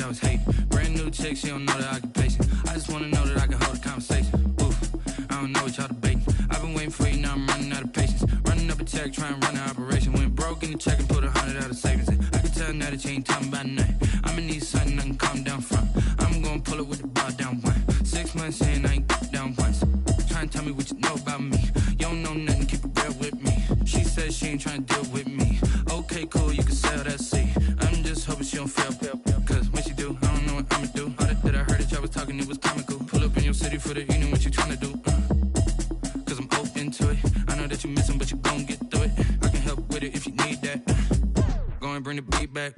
I was hating. Brand new chick, she don't know that I can patient. I just wanna know that I can hold a conversation. Oof, I don't know what y'all debating. I've been waiting for you, now I'm running out of patience. Running up a check, trying to run an operation. Went broke in the check and put 100 out of savings in. I can tell now that you ain't talking about nothing. I'ma need something I can calm down from. I'm gonna pull it with the bar down one. 6 months in, I ain't down once. Trying to tell me what you know about me. You don't know nothing, keep it real with me. She says she ain't trying to deal with me. Okay, cool, you can sell that seat. I'm just hoping she don't fail. Cause when she do, I don't know what I'ma do. All that I heard that y'all was talking, it was comical. Pull up in your city for the evening, what you trying to do? Cause I'm open to it. I know that you missing, but you gon' get through it. I can help with it if you need that. Go and bring the beat back.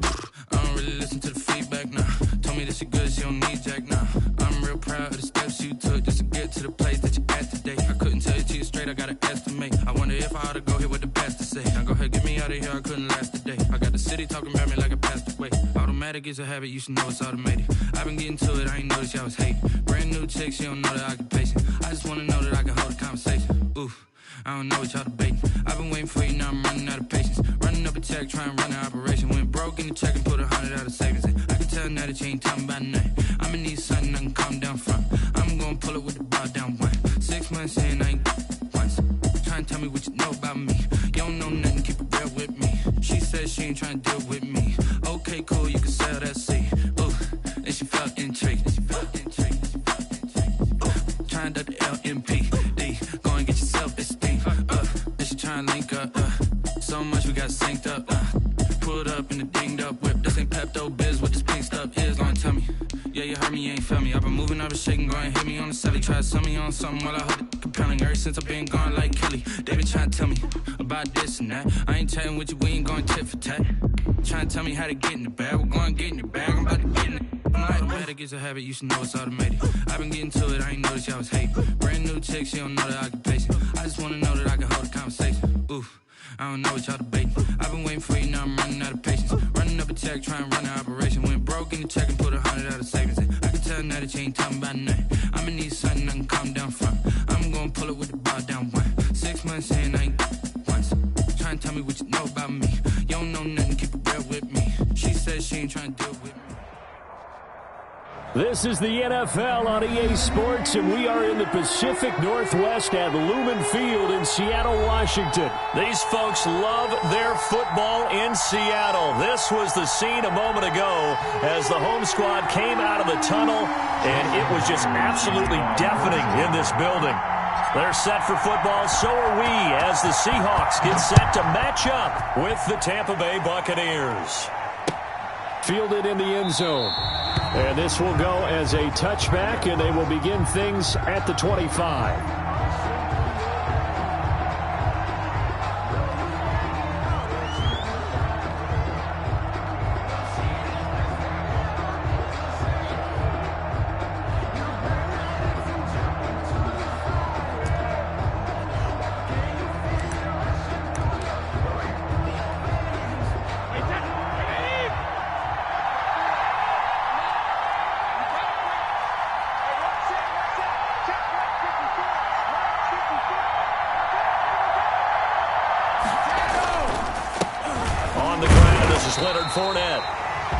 I don't really listen to the feedback, nah. Told me that she good, she don't need jack, nah. I'm real proud of the steps you took just to get to the place that you at today. I couldn't tell you to you straight, I gotta estimate. I wonder if I ought to go here with the best to say. Now go ahead, get me out of here, I couldn't last a day. I got the city talking about me like I passed away. Automatic is a habit, you should know it's automated. I've been getting to it, I ain't noticed y'all was hating. Brand new chick, she don't know that I can patient. I just wanna know that I can hold a conversation. Oof, I don't know what y'all debating. I've been waiting for you, now I'm running out of patience. Running up a check, trying to run an operation. Went broke in the check and put 100 out of savings in. I can tell now that you ain't talking about nothing. I'ma need something I can calm down from. I'm gonna pull it with the bar down one. 6 months in, I ain't once. Trying to tell me what you know about me. You don't know nothing, keep it real with me. She says she ain't trying to deal with me. Okay, cool, you can sell that seat. Ooh, and she felt intrigued. Trying to the LMPD. Go and get your self-esteem up. And she trying to link up. So much we got synced up. Pulled up in the dinged up whip. This ain't Pepto-Biz, what this pink stuff is. Gonna tell me. Yeah, you heard me, you ain't felt me. I've been moving, I've been shaking, go and hit me on the celly. Try to sell me on something while I hold it compelling. Ever since I've been gone like Kelly, they been trying to tell me about this and that. I ain't chatting with you, we ain't going tit for tat. Trying to tell me how to get in the bag. We're going to get in the bag, I'm about to get in it. Automatic is a habit, you should know it's automated. I've been getting to it, I ain't noticed y'all was hating. Brand new chick, she don't know that I can patient. I just wanna know that I can hold a conversation. Oof, I don't know what y'all debating. I've been waiting for you, now I'm running out of patience. Running up a check, trying to run an operation. Went broke in the check and put 100 out of savings in. I can tell now that you ain't talking about nothing. I'ma need something I can calm down from. I'm gonna pull it with the bar down one. 6 months in, I ain't once. Trying to tell me what you know about me. You don't know nothing, keep it real with me. She says she ain't trying to deal with me. This is the NFL on EA Sports, and we are in the Pacific Northwest at Lumen Field in Seattle, Washington. These folks love their football in Seattle. This was the scene a moment ago as the home squad came out of the tunnel, and it was just absolutely deafening in this building. They're set for football, so are we, as the Seahawks get set to match up with the Tampa Bay Buccaneers. Fielded in the end zone. And this will go as a touchback, and they will begin things at the 25.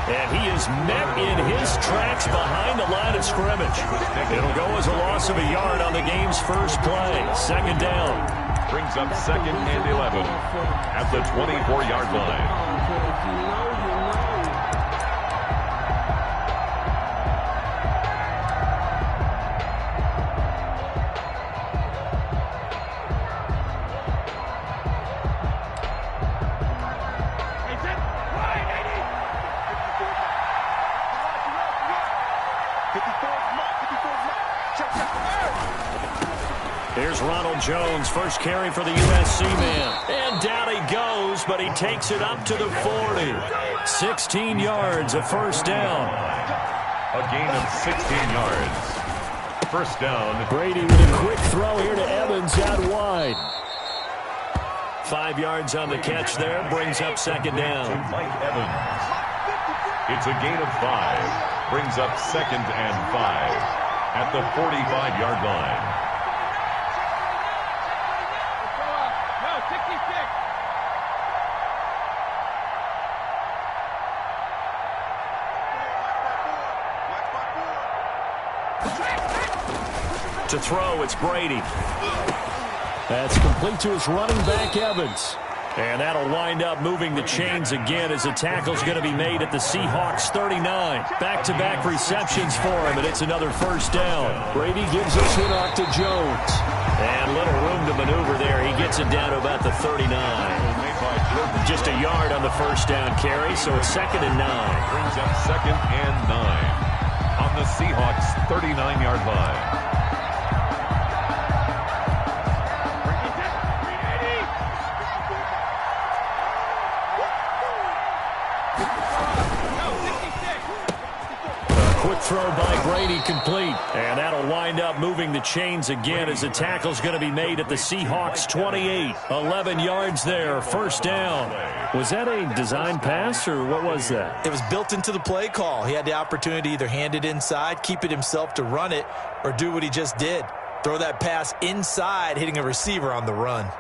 And he is met in his tracks behind the line of scrimmage. It'll go as a loss of a yard on the game's first play. Second down. Brings up 2nd and 11 at the 24-yard line. Here's Ronald Jones, first carry for the USC man. And down he goes, but he takes it up to the 40. 16 yards, a first down. A gain of 16 yards. First down. Brady with a quick throw here to Evans out wide. 5 yards on the catch there, brings up second down. To Mike Evans. It's a gain of 5. Brings up 2nd and 5 at the 45-yard line. To throw, it's Brady. That's complete to his running back, Evans. And that'll wind up moving the chains again as the tackle's going to be made at the Seahawks 39. Back-to-back receptions for him, and it's another first down. Brady gives us hit off to Jones. And little room to maneuver there. He gets it down to about the 39. Just a yard on the first down carry, so it's 2nd and 9. Brings up 2nd and 9 on the Seahawks 39-yard line. Throw by Brady complete. And that'll wind up moving the chains again as the tackle's going to be made at the Seahawks 28. 11 yards there, first down. Was that a design pass or what was that? It was built into the play call. He had the opportunity to either hand it inside, keep it himself to run it, or do what he just did. Throw that pass inside, hitting a receiver on the run.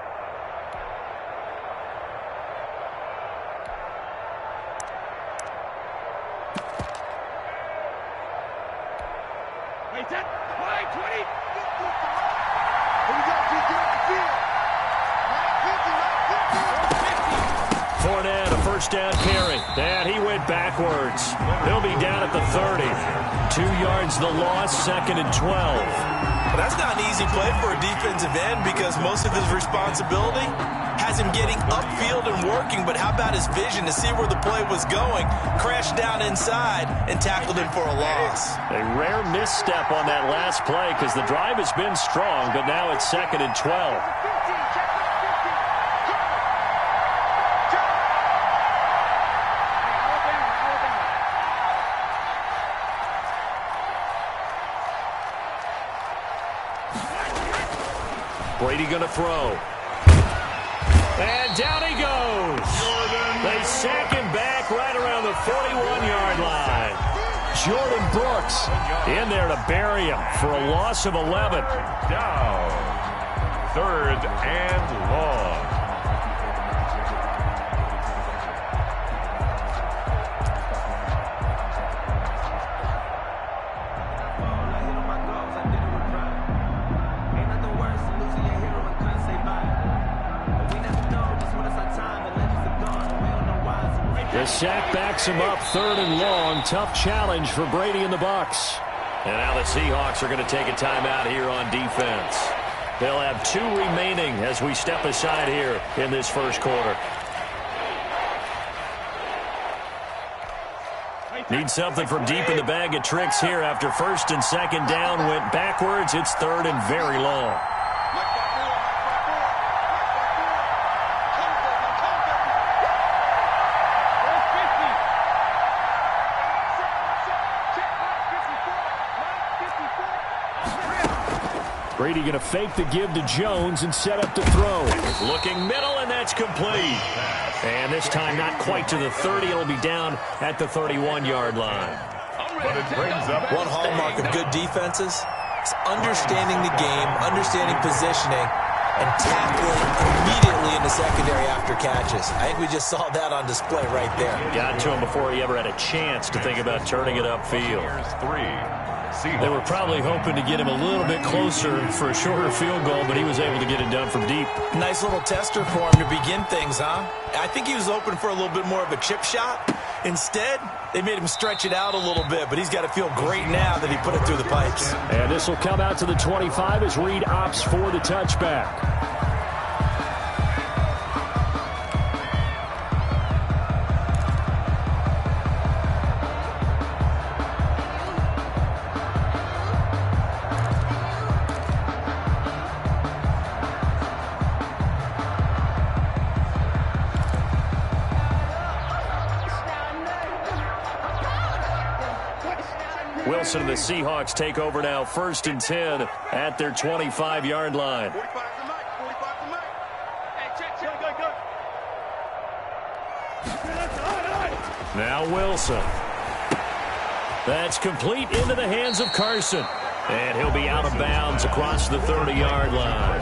Down carry. And he went backwards. He'll be down at the 30. 2 yards the loss, 2nd and 12. Well, that's not an easy play for a defensive end because most of his responsibility has him getting upfield and working, but how about his vision to see where the play was going? Crashed down inside and tackled him for a loss. A rare misstep on that last play because the drive has been strong, but now it's 2nd and 12. Brady going to throw. And down he goes. They sack him back right around the 41-yard line. Jordan Brooks in there to bury him for a loss of 11. Down. 3rd and long. The sack backs him up, 3rd and long. Tough challenge for Brady and the Bucs. And now the Seahawks are going to take a timeout here on defense. They'll have 2 remaining as we step aside here in this first quarter. Need something from deep in the bag of tricks here after 1st and 2nd down went backwards. It's 3rd and very long. Brady going to fake the give to Jones and set up to throw. Looking middle, and that's complete. And this time not quite to the 30. It'll be down at the 31-yard line. But it brings up one hallmark of good defenses is understanding the game, understanding positioning, and tackling immediately in the secondary after catches. I think we just saw that on display right there. Got to him before he ever had a chance to think about turning it upfield. Here's 3. They were probably hoping to get him a little bit closer for a shorter field goal, but he was able to get it done from deep. Nice little tester for him to begin things, huh? I think he was hoping for a little bit more of a chip shot. Instead, they made him stretch it out a little bit, but he's got to feel great now that he put it through the pipes. And this will come out to the 25 as Reed opts for the touchback. Wilson and the Seahawks take over now, 1st and 10 at their 25-yard line. Now Wilson. That's complete into the hands of Carson. And he'll be out of bounds across the 30-yard line.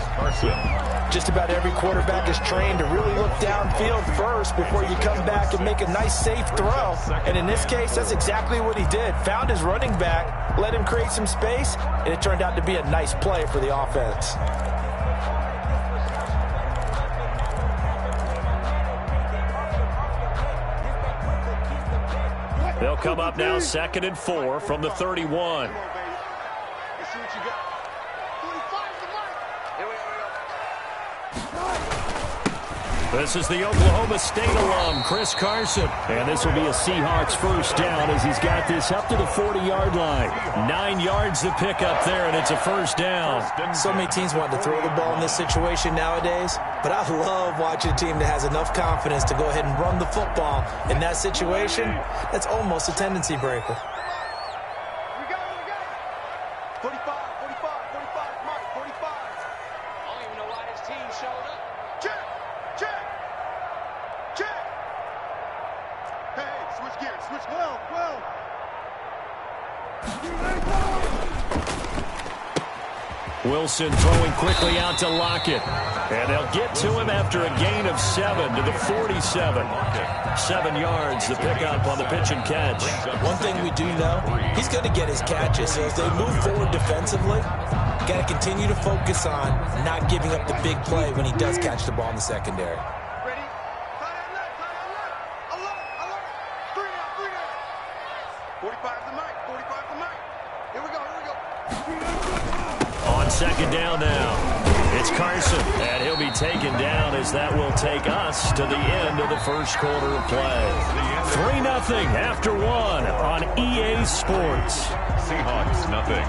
Just about every quarterback is trained to really look downfield first before you come back and make a nice, safe throw. And in this case, that's exactly what he did. Found his running back, let him create some space, and it turned out to be a nice play for the offense. They'll come up now 2nd and 4 from the 31. This is the Oklahoma State alum, Chris Carson. And this will be a Seahawks first down as he's got this up to the 40-yard line. 9 yards to pick up there, and it's a first down. So many teams want to throw the ball in this situation nowadays, but I love watching a team that has enough confidence to go ahead and run the football. In that situation, that's almost a tendency breaker. 45, 45, 45, Mike, 45. I don't even know why this team showed up. Check. Hey, switch gears, switch. Well. Wilson throwing quickly out to Lockett. And they'll get to him after a gain of 7 to the 47. 7 yards, the pickup on the pitch and catch. One thing we do know, he's going to get his catches. So as they move forward defensively, got to continue to focus on not giving up the big play when he does catch the ball in the secondary. Ready? Tie left. Alert. 3 down. 45 the mic. Here we go. On 2nd down now, it's Carson, and he'll be taken down as that will take us to the end of the first quarter of play. 3-0 after 1 on EA Sports. Seahawks, nothing.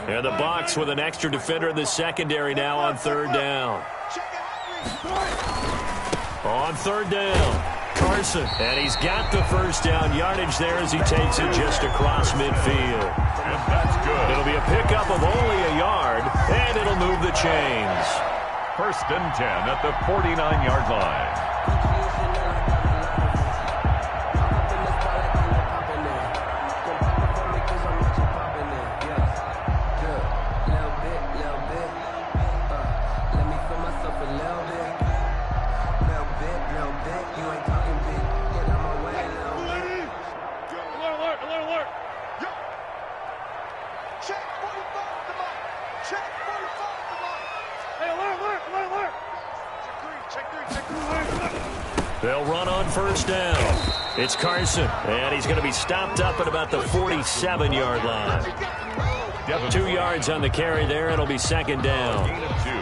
And the Bucs with an extra defender in the secondary now on 3rd down. On 3rd down, Carson. And he's got the first down yardage there as he takes it just across midfield. And that's good. It'll be a pickup of only a yard, and it'll move the chains. 1st and 10 at the 49-yard line. They'll run on 1st down. It's Carson, and he's going to be stopped up at about the 47-yard line. 2 yards on the carry there. It'll be 2nd down.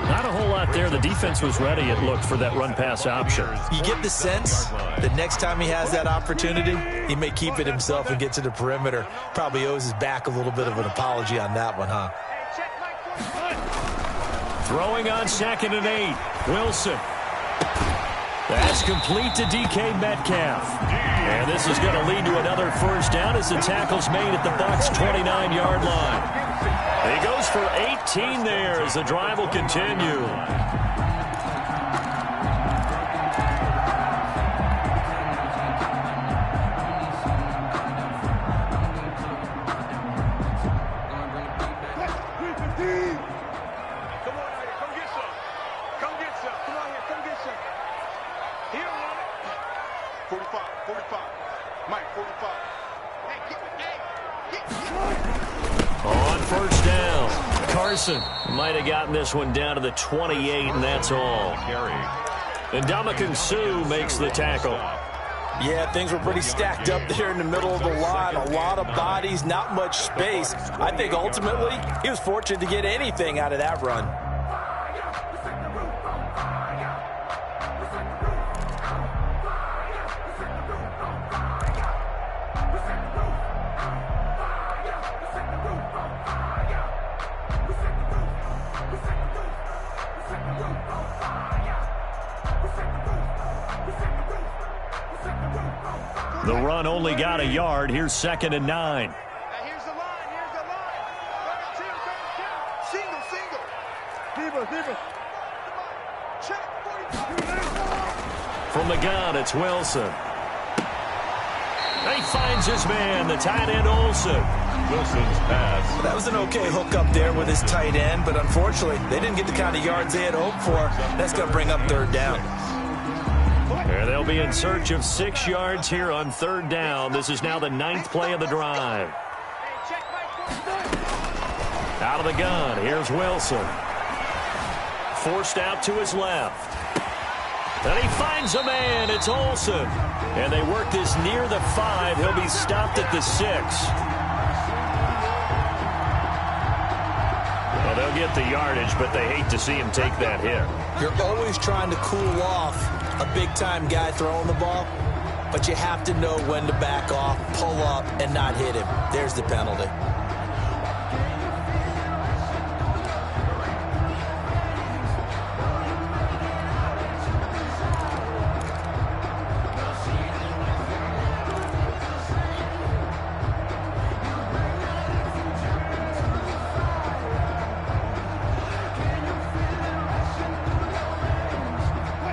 Not a whole lot there. The defense was ready, it looked, for that run-pass option. You get the sense that next time he has that opportunity, he may keep it himself and get to the perimeter. Probably owes his back a little bit of an apology on that one, huh? Throwing on 2nd and 8. Wilson. That's complete to DK Metcalf. And this is going to lead to another first down as the tackle's made at the Bucs' 29-yard line. He goes for 18 there as the drive will continue. On 1st down, Carson might have gotten this one down to the 28, and that's all. And Ndamukong Suh makes the tackle. Yeah, things were pretty stacked up there in the middle of the line. A lot of bodies, not much space. I think ultimately he was fortunate to get anything out of that run. The run only got a yard. Here's 2nd and 9. Here's the line. Single. Check. From the gun, it's Wilson. He finds his man, the tight end Olsen. Wilson's pass. That was an okay hook up there with his tight end, but unfortunately, they didn't get the kind of yards they had hoped for. That's going to bring up 3rd down. And they'll be in search of 6 yards here on 3rd down. This is now the 9th play of the drive. Out of the gun, here's Wilson. Forced out to his left. And he finds a man. It's Olsen. And they work this near the 5. He'll be stopped at the 6. Well, they'll get the yardage, but they hate to see him take that hit. You're always trying to cool off a big-time guy throwing the ball, but you have to know when to back off, pull up, and not hit him. There's the penalty.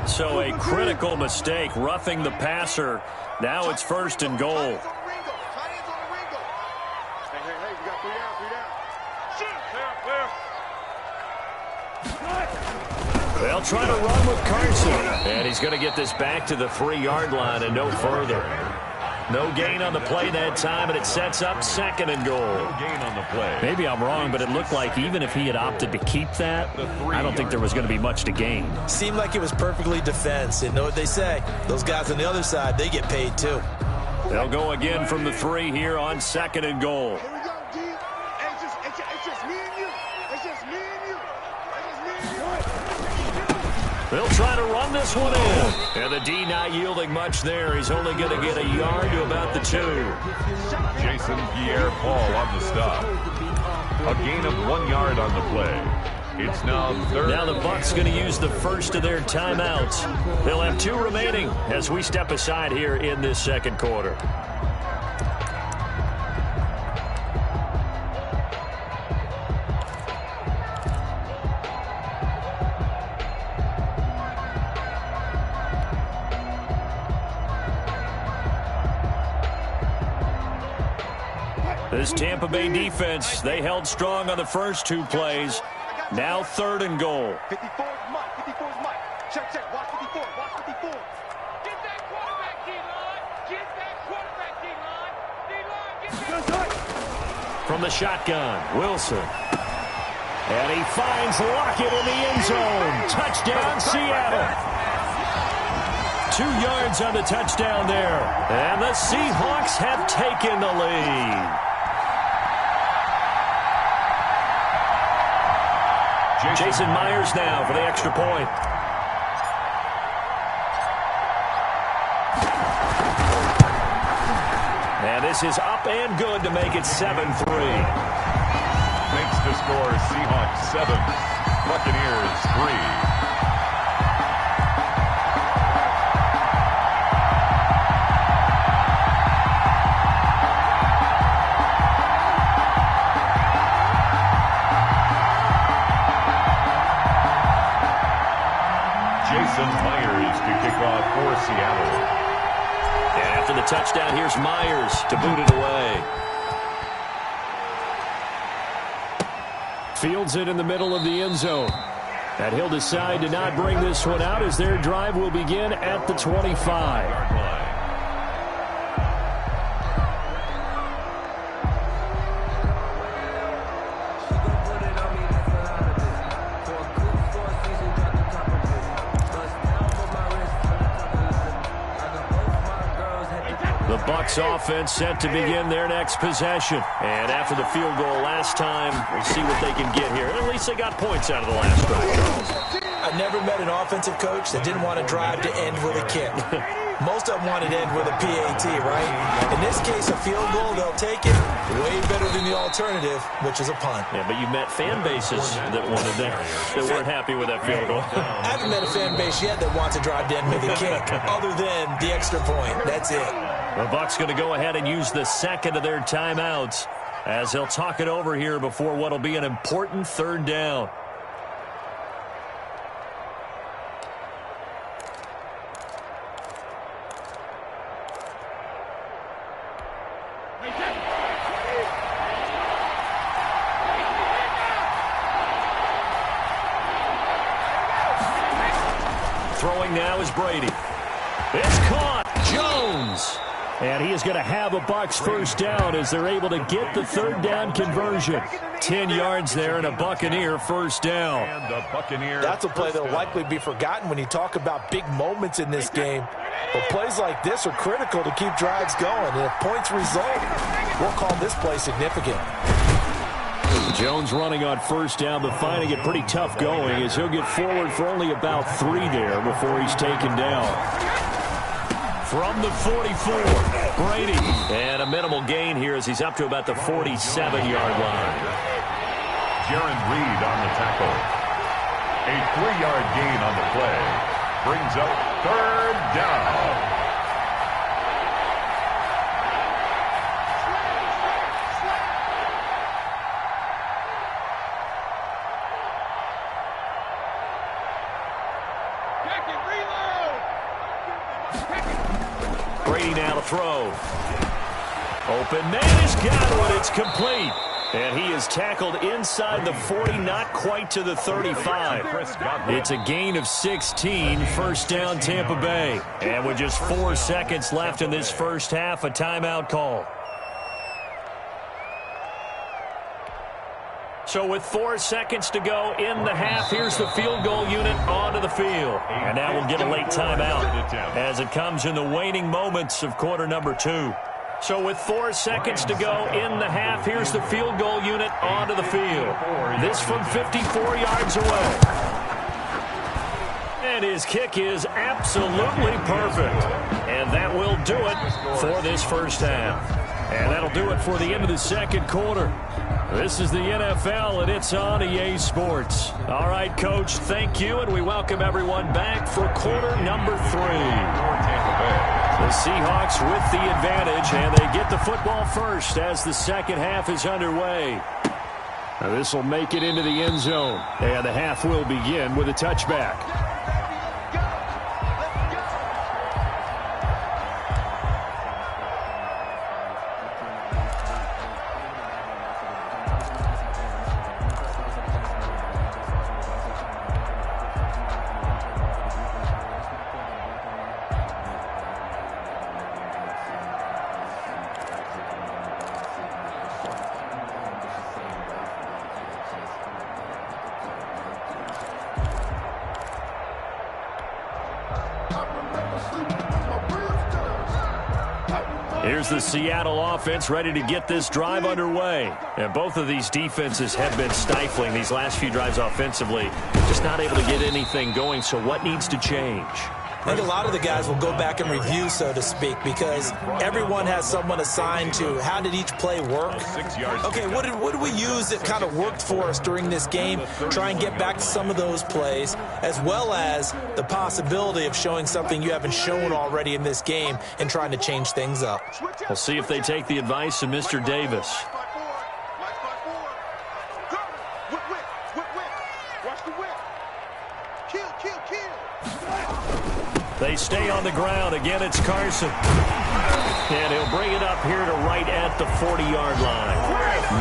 So a critical mistake, roughing the passer. Now it's 1st and goal. They'll try to run with Carson. And he's going to get this back to the 3-yard line and no further. No gain on the play that time, and it sets up 2nd and goal. No gain on the play. Maybe I'm wrong, but it looked like even if he had opted to keep that, I don't think there was going to be much to gain. Seemed like it was perfectly defense. And know what they say? Those guys on the other side, they get paid too. They'll go again from the 3 here on 2nd and goal. Here we go, D. It's just me and you. It's just me and you. They'll try to run this one in. And the D not yielding much there. He's only going to get a yard to about the 2. Jason Pierre-Paul on the stop. A gain of 1 yard on the play. It's now 3rd. Now the Bucs going to use the first of their timeouts. They'll have 2 remaining as we step aside here in this 2nd quarter. This Tampa Bay defense, they held strong on the first 2 plays. Now 3rd and goal. 54 is Mike. 54 is Mike. Check. Watch 54. Watch 54. Get that quarterback, D-line. Get that quarterback, D-line. D-line, get that. From the shotgun, Wilson. And he finds Lockett in the end zone. Touchdown, Seattle. 2 yards on the touchdown there. And the Seahawks have taken the lead. Jason Myers now for the extra point. And this is up and good to make it 7-3. Makes the score Seahawks 7, Buccaneers 3. Myers to kick off for Seattle. And after the touchdown, here's Myers to boot it away. Fields it in the middle of the end zone. And he'll decide to not bring this one out as their drive will begin at the 25. Bucs offense set to begin their next possession. And after the field goal last time, we'll see what they can get here. At least they got points out of the last drive. I never met an offensive coach that didn't want to drive to end with a kick. Most of them wanted to end with a PAT, right? In this case, a field goal, they'll take it. Way better than the alternative, which is a punt. Yeah, but you met fan bases that wanted that, that weren't happy with that field goal. I haven't met a fan base yet that wants to drive to end with a kick, other than the extra point. That's it. The Bucs going to go ahead and use the second of their timeouts as they'll talk it over here before what will be an important third down. Throwing now is Brady. It's caught. Jones. And he is going to have a Bucs first down as they're able to get the third down conversion. 10 yards there and a Buccaneer first down. And the Buccaneer. That's a play that will likely be forgotten when you talk about big moments in this game. But plays like this are critical to keep drives going. And if points result, we'll call this play significant. Jones running on first down, but finding it pretty tough going as he'll get forward for only about 3 there before he's taken down. From the 44, Brady. And a minimal gain here as he's up to about the 47-yard line. Jaron Reed on the tackle. A 3-yard gain on the play. Brings up third down. Brady now to throw. Open man has got one. It's complete. And he is tackled inside the 40, not quite to the 35. It's a gain of 16, first down Tampa Bay. And with just 4 seconds left in this first half, a timeout call. So with 4 seconds to go in the half, here's the field goal unit onto the field. And now we'll get a late timeout as it comes in the waning moments of quarter number 2. So with 4 seconds to go in the half, here's the field goal unit onto the field. This from 54 yards away. And his kick is absolutely perfect. And that will do it for this first half. And that'll do it for the end of the second quarter. This is the NFL, and it's on EA Sports. All right, Coach, thank you, and we welcome everyone back for quarter number 3. The Seahawks with the advantage, and they get the football first as the second half is underway. Now this will make it into the end zone, and the half will begin with a touchback. Here's the Seattle offense ready to get this drive underway. And both of these defenses have been stifling these last few drives offensively. Just not able to get anything going, so what needs to change? I think a lot of the guys will go back and review, so to speak, because everyone has someone assigned to how did each play work. Okay, what did we use that kind of worked for us during this game? Try and get back to some of those plays, as well as the possibility of showing something you haven't shown already in this game and trying to change things up. We'll see if they take the advice of Mr. Davis. They stay on the ground. Again, it's Carson. And he'll bring it up here to right at the 40-yard line.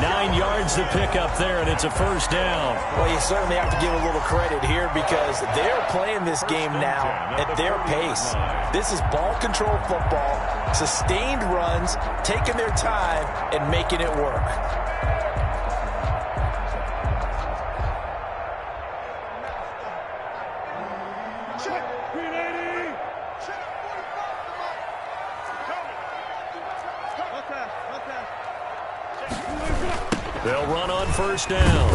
9 yards to pick up there, and it's a first down. Well, you certainly have to give a little credit here because they're playing this game now at their pace. This is ball control football, sustained runs, taking their time, and making it work. They'll run on first down.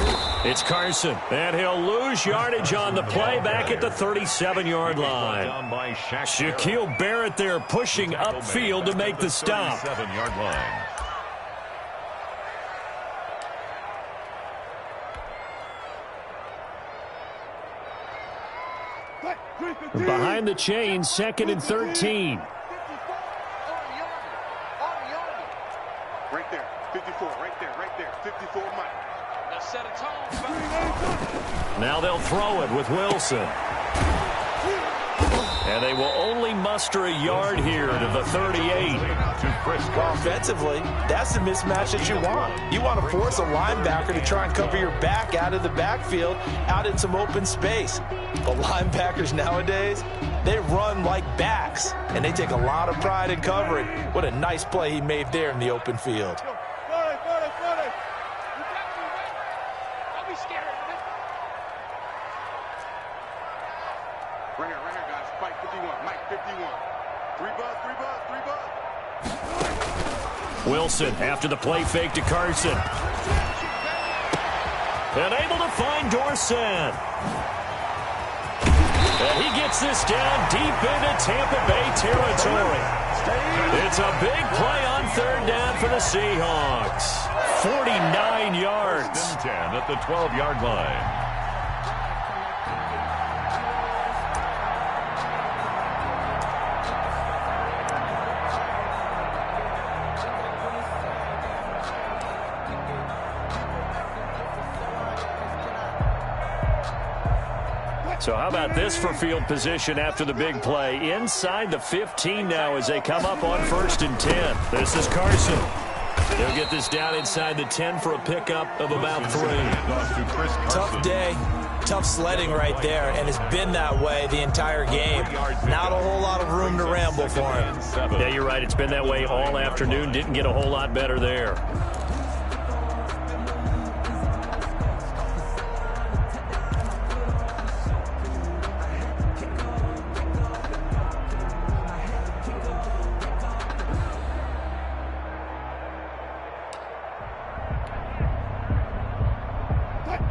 It's Carson, and he'll lose yardage on the play back at the 37-yard line. Shaquille Barrett there pushing upfield to make the stop. 37-yard line. Behind the chain, 2nd and 13. mic. Now set a tone. Now they'll throw it with Wilson. And they will only muster a yard here to the 38. Offensively, that's the mismatch that you want. You want to force a linebacker to try and cover your back out of the backfield, out in some open space. But linebackers nowadays, they run like backs, and they take a lot of pride in covering. What a nice play he made there in the open field. Don't be scared of it. Right here, guys. Fight 51. Mike 51. 3 buzz. Wilson after the play fake to Carson. And able to find Dorset. And he gets this down deep into Tampa Bay territory. It's a big play on third down for the Seahawks. 49 yards. 10 at the 12-yard line. So how about this for field position after the big play? Inside the 15 now as they come up on 1st and 10. This is Carson. They'll get this down inside the 10 for a pickup of about 3. Tough day, tough sledding right there, and it's been that way the entire game. Not a whole lot of room to ramble for him. Yeah, you're right. It's been that way all afternoon. Didn't get a whole lot better there.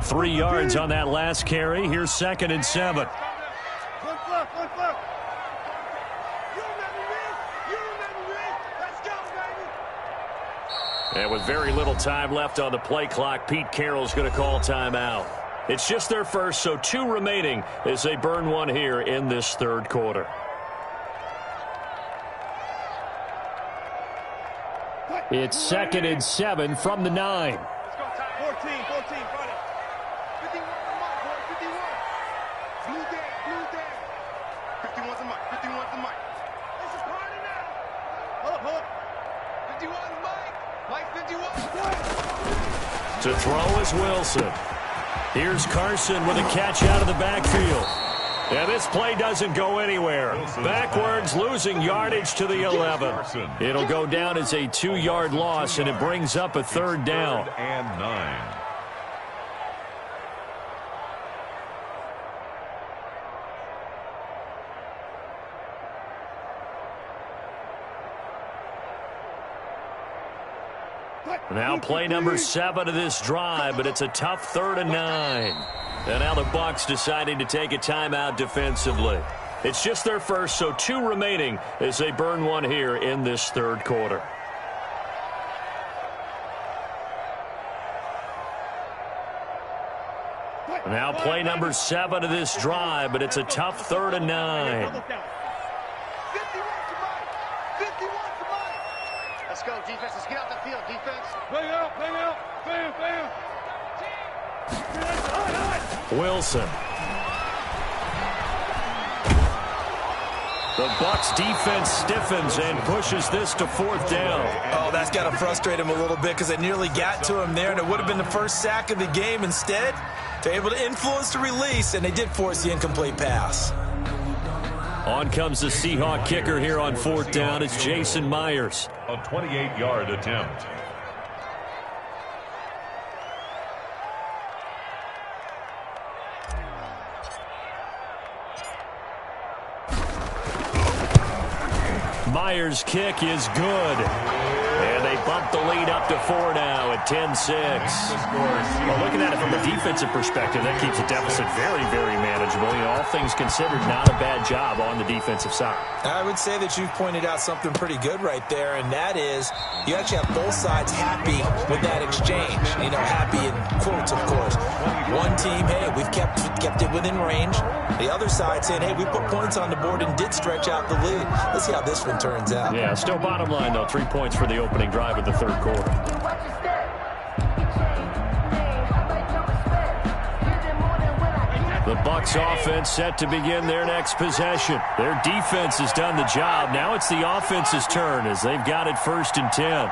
Three yards on that last carry. Here's 2nd and 7. And with very little time left on the play clock, Pete Carroll's going to call timeout. It's just their first, so 2 remaining as they burn one here in this 3rd quarter. It's 2nd and 7 from the 9. 14, buddy. 51 the mic, boy. 51. Blue down. 51's the mic. 51's the mic. It's a party now. Hold up. 51's the mic. Mike 51. To throw is Wilson. Here's Carson with a catch out of the backfield. And this play doesn't go anywhere. Backwards, losing yardage to the 11. It'll go down as a 2-yard loss, and it brings up a 3rd down. 3rd and 9. Now play number 7 of this drive, but it's a tough 3rd and 9. And now the Bucs deciding to take a timeout defensively. It's just their first, so 2 remaining as they burn one here in this 3rd quarter. Now play number 7 of this drive, but it's a tough 3rd and 9. Let's go, defense. Let's get out the field, defense. Play out. Bam. Wilson. The Bucs defense stiffens and pushes this to 4th down. Oh, that's got to frustrate him a little bit because they nearly got to him there, and it would have been the first sack of the game. Instead, they're able to influence the release, and they did force the incomplete pass. On comes the Seahawk kicker here on 4th down. It's Jason Myers. A 28-yard attempt. Myers' kick is good. And they bump the lead up to 4 now at 10-6. Well, looking at it from a defensive perspective, that keeps the deficit very, very manageable. You know, all things considered, not a bad job on the defensive side. I would say that you've pointed out something pretty good right there, and that is you actually have both sides happy with that exchange. You know, happy in quotes, of course. One team, hey, we've kept it within range. The other side saying, hey, we put points on the board and did stretch out the lead. Let's see how this one turns out. Yeah, still bottom line, though. 3 points for the opening drive of the 3rd quarter. The Bucs offense set to begin their next possession. Their defense has done the job. Now it's the offense's turn as they've got it 1st and 10.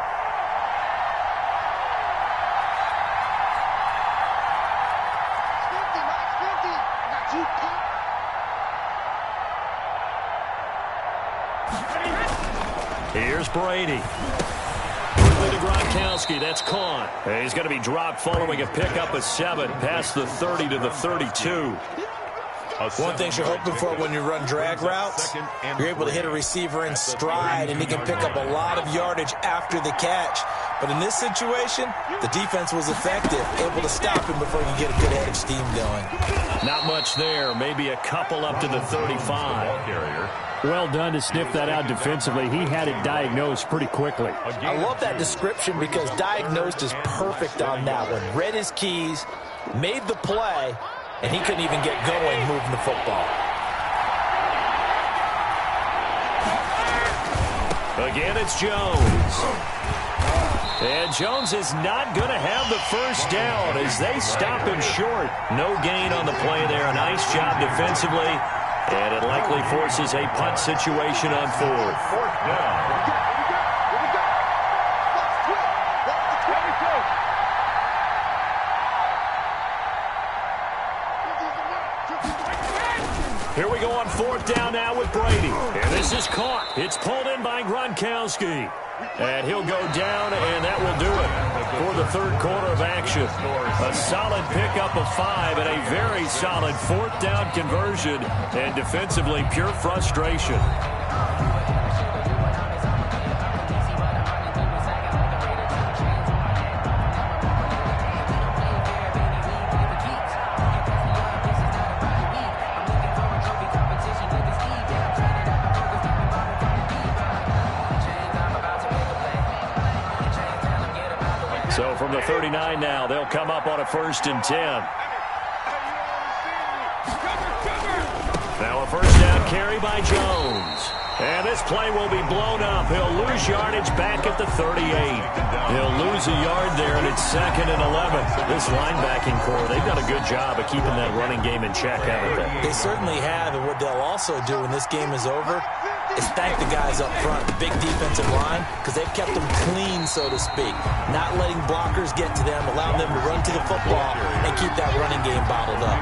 Here's Brady. Quickly to Gronkowski. That's caught. And he's going to be dropped following a pickup of 7 past the 30 to the 32. One thing you're hoping for when you run drag routes, you're able to hit a receiver in stride, and he can pick up a lot of yardage after the catch. But in this situation, the defense was effective, able to stop him before he could get a good head of steam going. Not much there. Maybe a couple up to the 35. Well done to sniff that out defensively. He had it diagnosed pretty quickly. I love that description because diagnosed is perfect on that one. Read his keys, made the play, and he couldn't even get going moving the football. Again, it's Jones. And Jones is not going to have the first down as they stop him short. No gain on the play there. A nice job defensively. And it likely forces a punt situation on 4th. 4th down. Here we go on 4th down now with Brady. And this is caught. It's pulled in by Gronkowski. And he'll go down, and that will do it for the 3rd quarter of action. A solid pickup of 5 and a very solid 4th down conversion. And defensively, pure frustration. So from the 39 now, they'll come up on a 1st and 10. Now a 1st down carry by Jones. And this play will be blown up. He'll lose yardage back at the 38. He'll lose a yard there, and it's 2nd and 11. This linebacking core, they've done a good job of keeping that running game in check, haven't they? They certainly have, and what they'll also do when this game is over is thank the guys up front, the big defensive line, because they've kept them clean, so to speak. Not letting blockers get to them, allowing them to run to the football and keep that running game bottled up.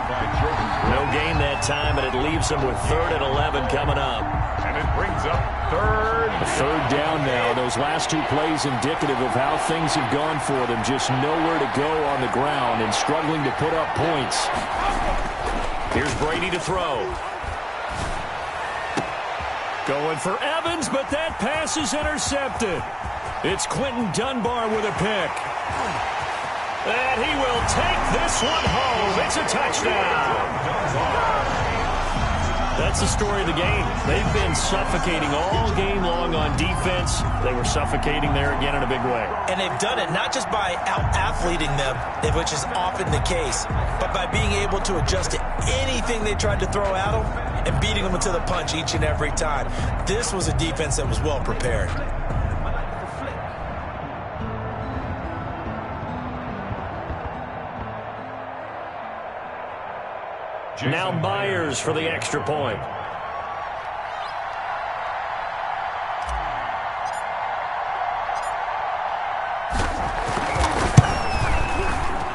No gain that time, and it leaves them with 3rd and 11 coming up. And it brings up 3rd. 3rd down now. Those last 2 plays indicative of how things have gone for them. Just nowhere to go on the ground and struggling to put up points. Here's Brady to throw. Going for Evans, but that pass is intercepted. It's Quentin Dunbar with a pick. And he will take this one home. It's a touchdown. That's the story of the game. They've been suffocating all game long on defense. They were suffocating there again in a big way. And they've done it not just by out-athleting them, which is often the case, but by being able to adjust to anything they tried to throw at them and beating them to the punch each and every time. This was a defense that was well prepared. Now Myers for the extra point.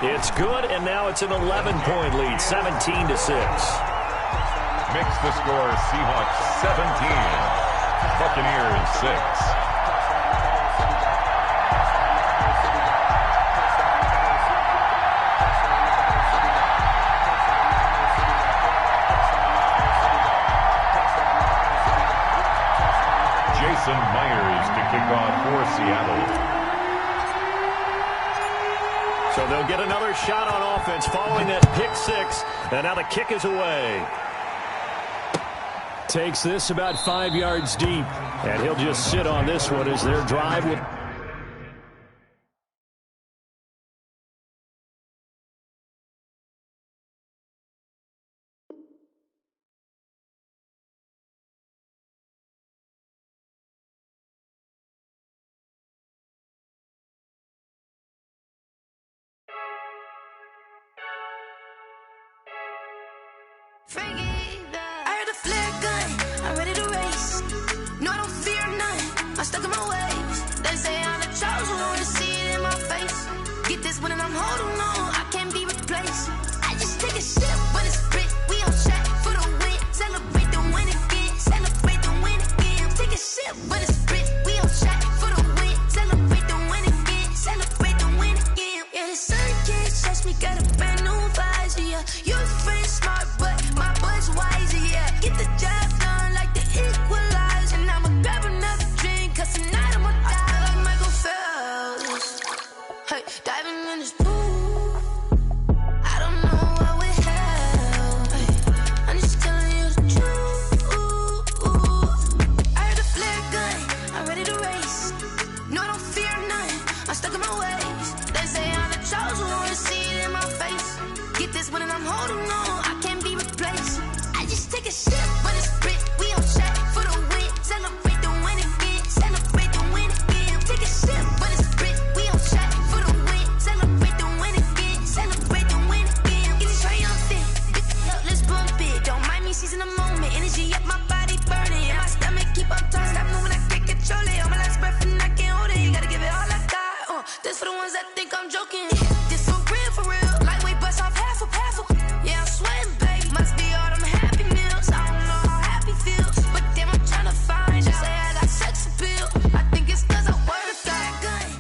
It's good, and now it's an 11-point lead, 17-6. Makes the score Seahawks 17, Buccaneers 6. Myers to kick off for Seattle. So they'll get another shot on offense following that pick 6, and now the kick is away. Takes this about 5 yards deep, and he'll just sit on this one as their drive will... I heard a flare gun, I'm ready to race. No, I don't fear none, I'm stuck in my ways. They say I'm the chosen one, to see it in my face. Get this one and I'm holding on, I can't be replaced. I just take a sip, but it's spit, we on track for the win. Celebrate the win again, celebrate the win again. Take a sip, but it's spit, we on track for the win. Celebrate the win again, celebrate the win again. Yeah, the sun can't touch me, got a brand new visor, yeah. Your friend's smart, but my boy's wiser, yeah. Get the job done like the equalizer. And I'ma grab another drink, cause tonight I'ma die like Michael Phelps. Hey, diving in this pool, I don't know what we have. Hey, I'm just telling you the truth. I heard a flare gun, I'm ready to race. No, I don't fear none, I'm stuck in my ways. They say I'm the chosen one, to see it in my face. Get this one and I'm holding on, I can't be replaced. I just take a sip, but it's spit, we on track for the win. Celebrate the win again, celebrate the win again. Take a sip, but it's spit, we on track for the win. Celebrate the win again, celebrate the win again. Get it triumphant, let's bump it. Don't mind me seizing the moment, energy up my body burning. And my stomach keep on turning, stop moving, I can't control it. On my last breath and I can't hold it, you gotta give it all I got. This for the ones that think I'm joking. This for real, lightweight bust off half of. Yeah, I'm sweating, babe, must be all them happy meals. I don't know how happy feels, but damn, I'm trying to find you. Say I got sex appeal, I think it's cause I work that gun.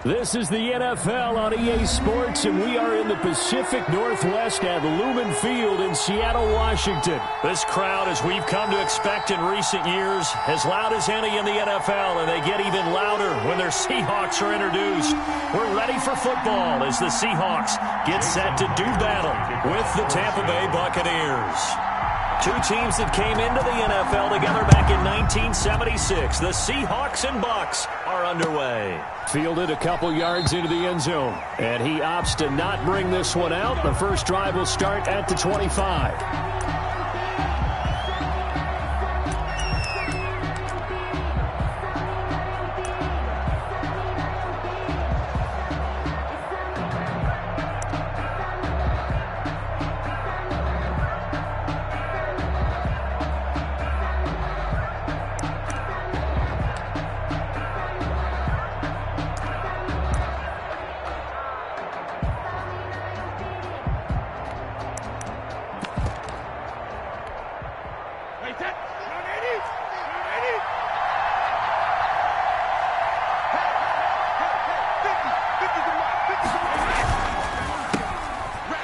This is the NFL on EA Sports, and we are in the Pacific Northwest at Lumen Field in Seattle, Washington. This crowd, as we've come to expect in recent years, as loud as any in the NFL, and they get even louder when their Seahawks are introduced. We're ready for football as the Seahawks get set to do battle with the Tampa Bay Buccaneers. Two teams that came into the NFL together back in 1976. The Seahawks and Bucs are underway. Fielded a couple yards into the end zone, and he opts to not bring this one out. The first drive will start at the 25.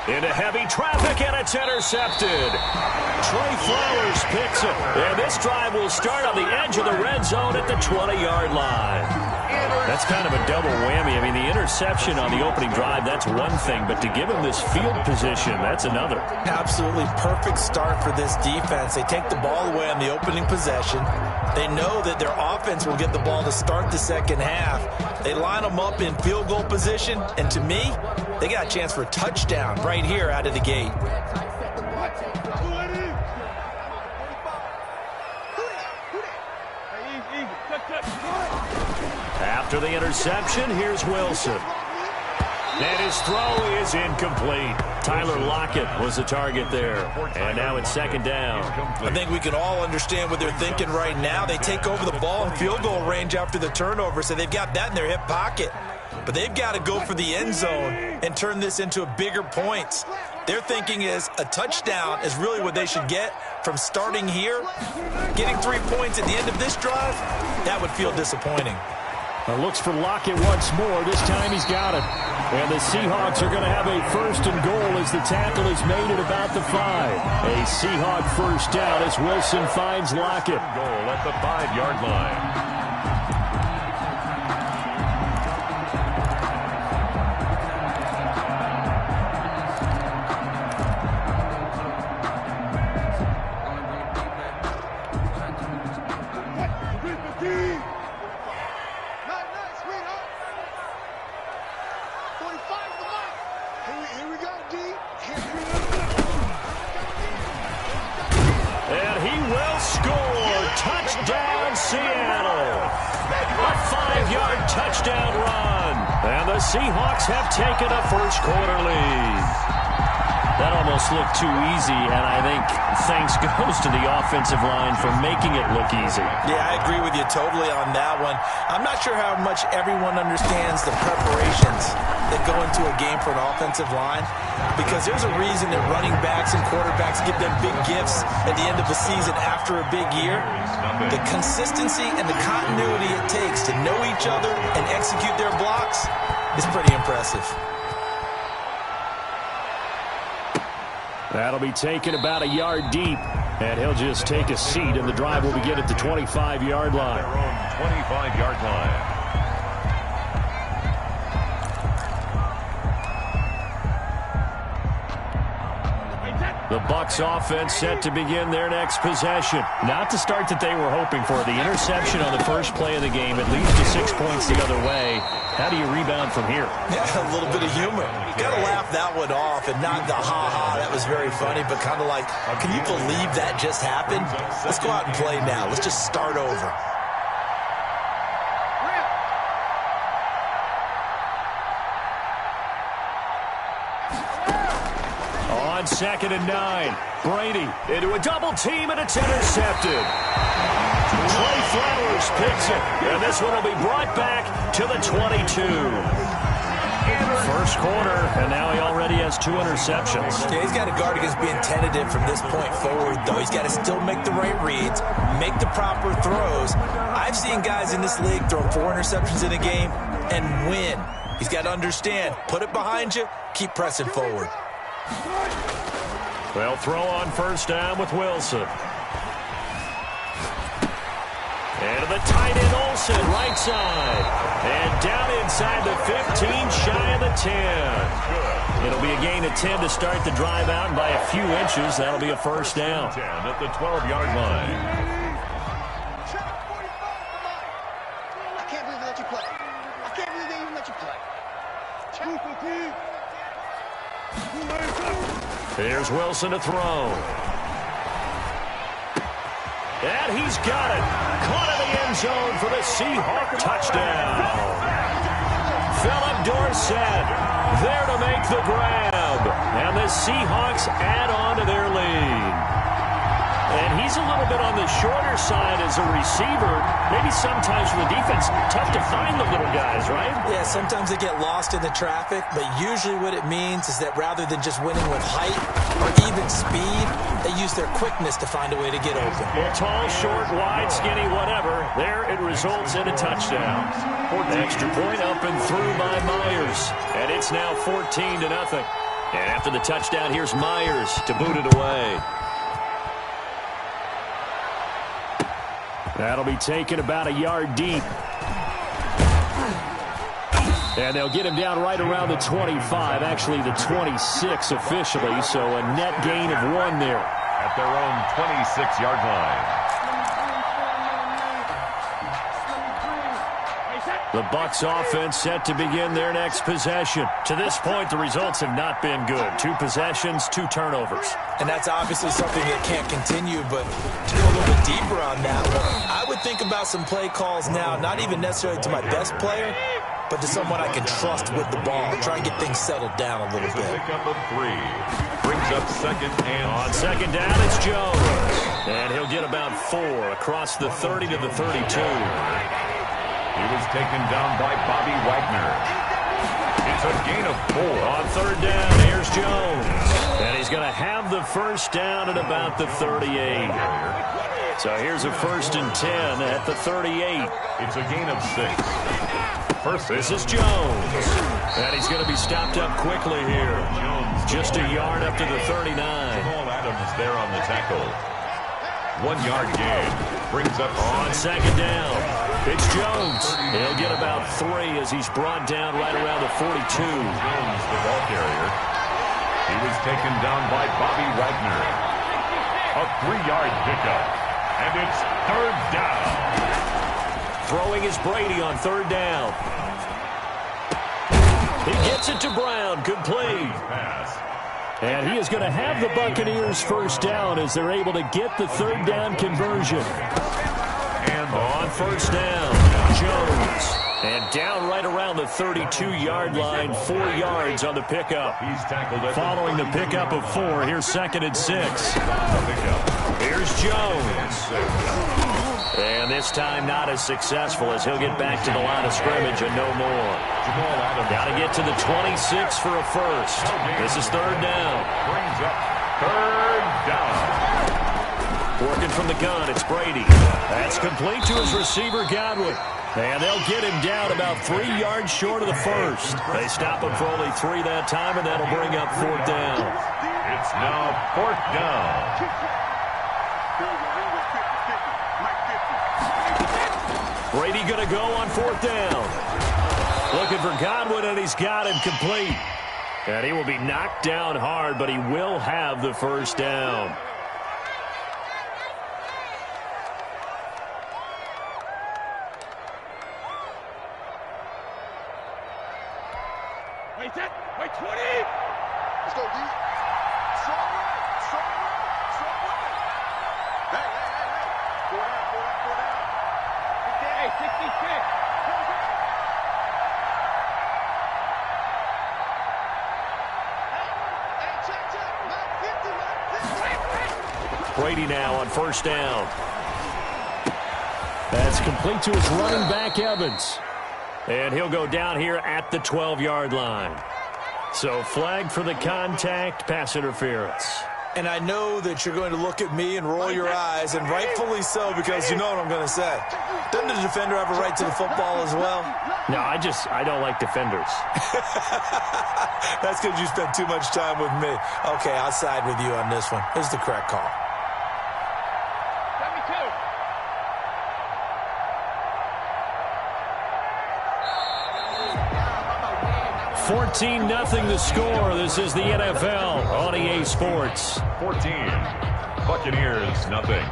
Into heavy traffic, and it's intercepted. Trey Flowers picks it. And this drive will start on the edge of the red zone at the 20-yard line. That's kind of a double whammy. I mean, the interception on the opening drive, that's one thing. But to give him this field position, that's another. Absolutely perfect start for this defense. They take the ball away on the opening possession. They know that their offense will get the ball to start the second half. They line them up in field goal position. And to me, they got a chance for a touchdown right here out of the gate. After the interception, here's Wilson. And his throw is incomplete. Tyler Lockett was the target there. And now it's second down. I think we can all understand what they're thinking right now. They take over the ball in field goal range after the turnover, so they've got that in their hip pocket. But they've got to go for the end zone and turn this into a bigger point. Their thinking is a touchdown is really what they should get from starting here. Getting 3 points at the end of this drive, that would feel disappointing. Looks for Lockett once more. This time he's got it. And the Seahawks are going to have a first and goal as the tackle is made at about the 5. A Seahawk first down as Wilson finds Lockett. Goal at the 5-yard line. Touchdown, Seattle. A 5-yard touchdown run. And the Seahawks have taken a first quarter lead. That almost looked too easy, and I think thanks goes to the offensive line for making it look easy. Yeah, I agree with you totally on that one. I'm not sure how much everyone understands the preparations that go into a game for an offensive line, because there's a reason that running backs and quarterbacks give them big gifts at the end of the season after a big year. The consistency and the continuity it takes to know each other and execute their blocks is pretty impressive. That'll be taken about a yard deep, and he'll just take a seat, and the drive will begin at the 25-yard line. Their own 25-yard line. The Bucs offense set to begin their next possession. Not the start that they were hoping for. The interception on the first play of the game. It leads to 6 points the other way. How do you rebound from here? Yeah, a little bit of humor. Got to laugh that one off and not the ha-ha. That was very funny, but kind of like, can you believe that just happened? Let's go out and play now. Let's just start over. On 2nd and 9, Brady into a double team, and it's intercepted. Trey Flowers picks it, and this one will be brought back to the 22. First quarter, and now he already has 2 interceptions. Yeah, he's got to guard against being tentative from this point forward, though. He's got to still make the right reads, make the proper throws. I've seen guys in this league throw 4 interceptions in a game and win. He's got to understand, put it behind you, keep pressing forward. They'll throw on first down with Wilson. And to the tight end, Olsen, right side. And down inside the 15, shy of the 10. It'll be a gain of 10 to start the drive out, and by a few inches, that'll be a first down. 10 at the 12-yard line. I can't believe they let you play. I can't believe they even let you play. Here's Wilson to throw. And he's got it. Caught in the end zone for the Seahawk touchdown. Philip Dorsett there to make the grab. And the Seahawks add on to their lead. And he's a little bit on the shorter side as a receiver. Maybe sometimes for the defense, tough to find the little guys, right? Yeah, sometimes they get lost in the traffic, but usually what it means is that rather than just winning with height or even speed, they use their quickness to find a way to get open. Well, tall, short, wide, skinny, whatever. There it results in a touchdown. Extra point up and through by Myers. And it's now 14-0. And after the touchdown, here's Myers to boot it away. That'll be taken about a yard deep. And they'll get him down right around the 25, actually the 26 officially, so a net gain of 1 there. At their own 26-yard line. The Bucs offense set to begin their next possession. To this point, the results have not been good. 2 possessions, 2 turnovers. And that's obviously something that can't continue, but to go a little bit deeper on that one, I would think about some play calls now, not even necessarily to my best player, but to someone I can trust with the ball. Try and get things settled down a little bit. Pickup of 3. Brings up 2nd and... On 2nd down, it's Jones. And he'll get about 4 across the 30 to the 32. He was taken down by Bobby Wagner. It's a gain of 4. On 3rd down, here's Jones. And he's going to have the first down at about the 38. So here's a 1st and 10 at the 38. It's a gain of 6. This is Jones. And he's going to be stopped up quickly here. Just a yard up to the 39. Jamal Adams there on the tackle. 1-yard gain. Brings up on 2nd down. It's Jones. He'll get about 3 as he's brought down right around the 42. Jones, the ball carrier. He was taken down by Bobby Wagner. A 3-yard pickup. And it's 3rd down. Throwing is Brady on 3rd down. He gets it to Brown. Complete. And he is going to have the Buccaneers first down as they're able to get the 3rd down conversion. And on 1st down, Jones. And down right around the 32-yard line, 4 yards on the pickup. He's tackled at Following the pickup of 4, here's 2nd and 6. Here's Jones. And this time not as successful as he'll get back to the line of scrimmage and no more. Got to get to the 26 for a first. This is 3rd down. Brings up 3rd down. Working from the gun, it's Brady. That's complete to his receiver, Godwin. And they'll get him down about 3 yards short of the first. They stop him for only 3 that time, and that'll bring up 4th down. It's now 4th down. Brady going to go on 4th down. Looking for Godwin, and he's got him complete. And he will be knocked down hard, but he will have the first down. Wait, 20! Let's go, D. Strong right, strong right, strong right. Hey. Go down. Hey, 66. Hey, check. Brady now on 1st down. That's complete to his running back, Evans. And he'll go down here at the 12-yard line. So flag for the contact, pass interference. And I know that you're going to look at me and roll your eyes, and rightfully so, because you know what I'm going to say. Doesn't the defender have a right to the football as well? No, I don't like defenders. That's because you spent too much time with me. Okay, I'll side with you on this one. Here's the correct call. 14-0 the score. This is the NFL on EA Sports. 14. Buccaneers, nothing.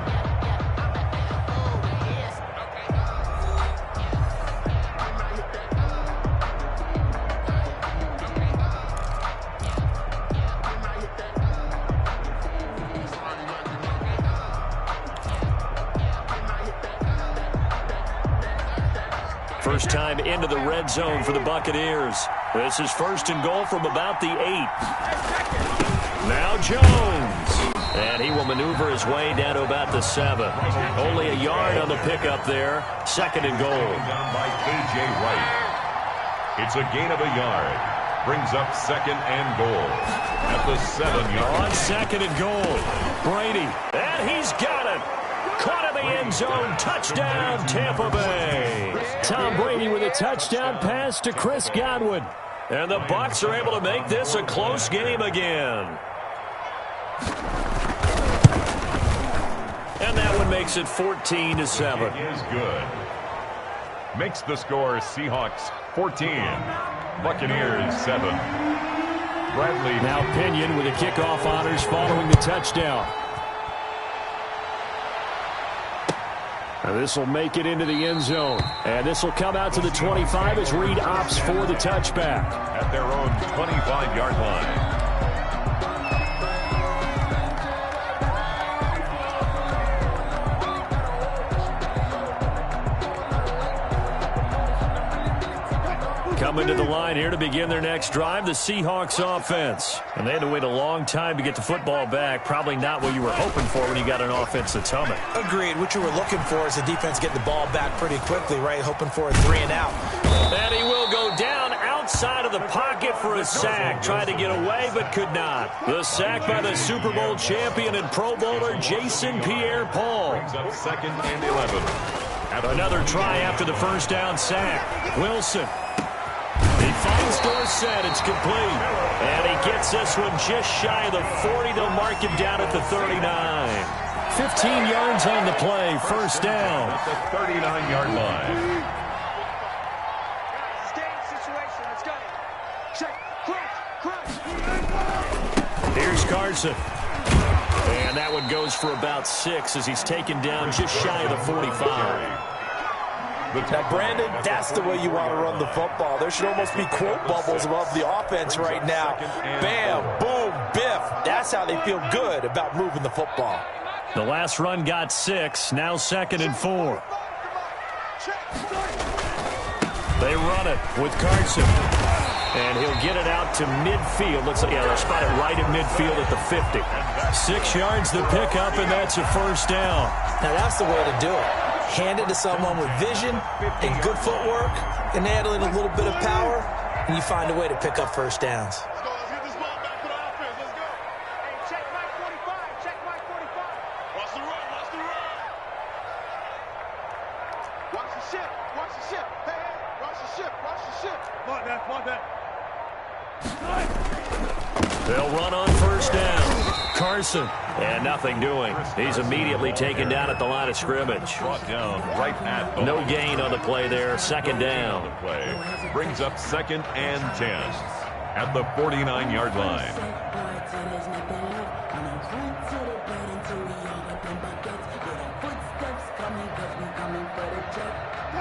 First time into the red zone for the Buccaneers. This is 1st and goal from about the 8. Now Jones. And he will maneuver his way down to about the 7. Only a yard on the pickup there. 2nd and goal. Down by K.J. Wright. It's a gain of a yard. Brings up 2nd and goal at the 7-yard. On 2nd and goal. Brady. And he's got it. Caught in the end zone. Touchdown, Tampa Bay. Tom Brady with a touchdown pass to Chris Godwin. And the Bucs are able to make this a close game again. And that one makes it 14-7. It is good. Makes the score Seahawks 14. Buccaneers 7. Bradley. Now Pinion with the kickoff honors following the touchdown. This will make it into the end zone. And this will come out to the 25 as Reed opts for the touchback. At their own 25-yard line. Coming to the line here to begin their next drive, the Seahawks offense. And they had to wait a long time to get the football back. Probably not what you were hoping for when you got an offense that's humming. Agreed. What you were looking for is the defense getting the ball back pretty quickly, right? Hoping for a 3 and out. And he will go down outside of the pocket for a sack. Tried to get away, but could not. The sack by the Super Bowl champion and Pro Bowler Jason Pierre-Paul. Brings up 2nd and 11. Another try after the first down sack. Wilson. He finds Dorsett. It's complete. And he gets this one just shy of the 40. They'll mark him down at the 39. 15 yards on the play. First down. At the 39-yard line. Let's go. Check. Crunch. Here's Carson. And that one goes for about 6 as he's taken down just shy of the 45. Now, Brandon, that's the way you want to run the football. There should almost be quote bubbles above the offense right now. Bam, boom, biff. That's how they feel good about moving the football. The last run got 6. Now 2nd and 4. They run it with Carson. And he'll get it out to midfield. Looks like, yeah, they'll spot it right at midfield at the 50. 6 yards the pickup, and that's a first down. Now, that's the way to do it. Hand it to someone with vision and good footwork, and add in a little bit of power, and you find a way to pick up first downs. Let's go. Let's get this ball back to the offense. Let's go. Hey, check Mike 45. Check Mike 45. Watch the run. Watch the run. Watch the ship. Watch the ship. Hey, hey. Watch the ship. Watch the ship. Mark that. Mark that. They'll run on first down. Carson. And nothing doing. He's immediately taken down at the line of scrimmage. Brought down right at the No gain on the play there. Second down. The play brings up 2nd and 10 at the 49-yard line.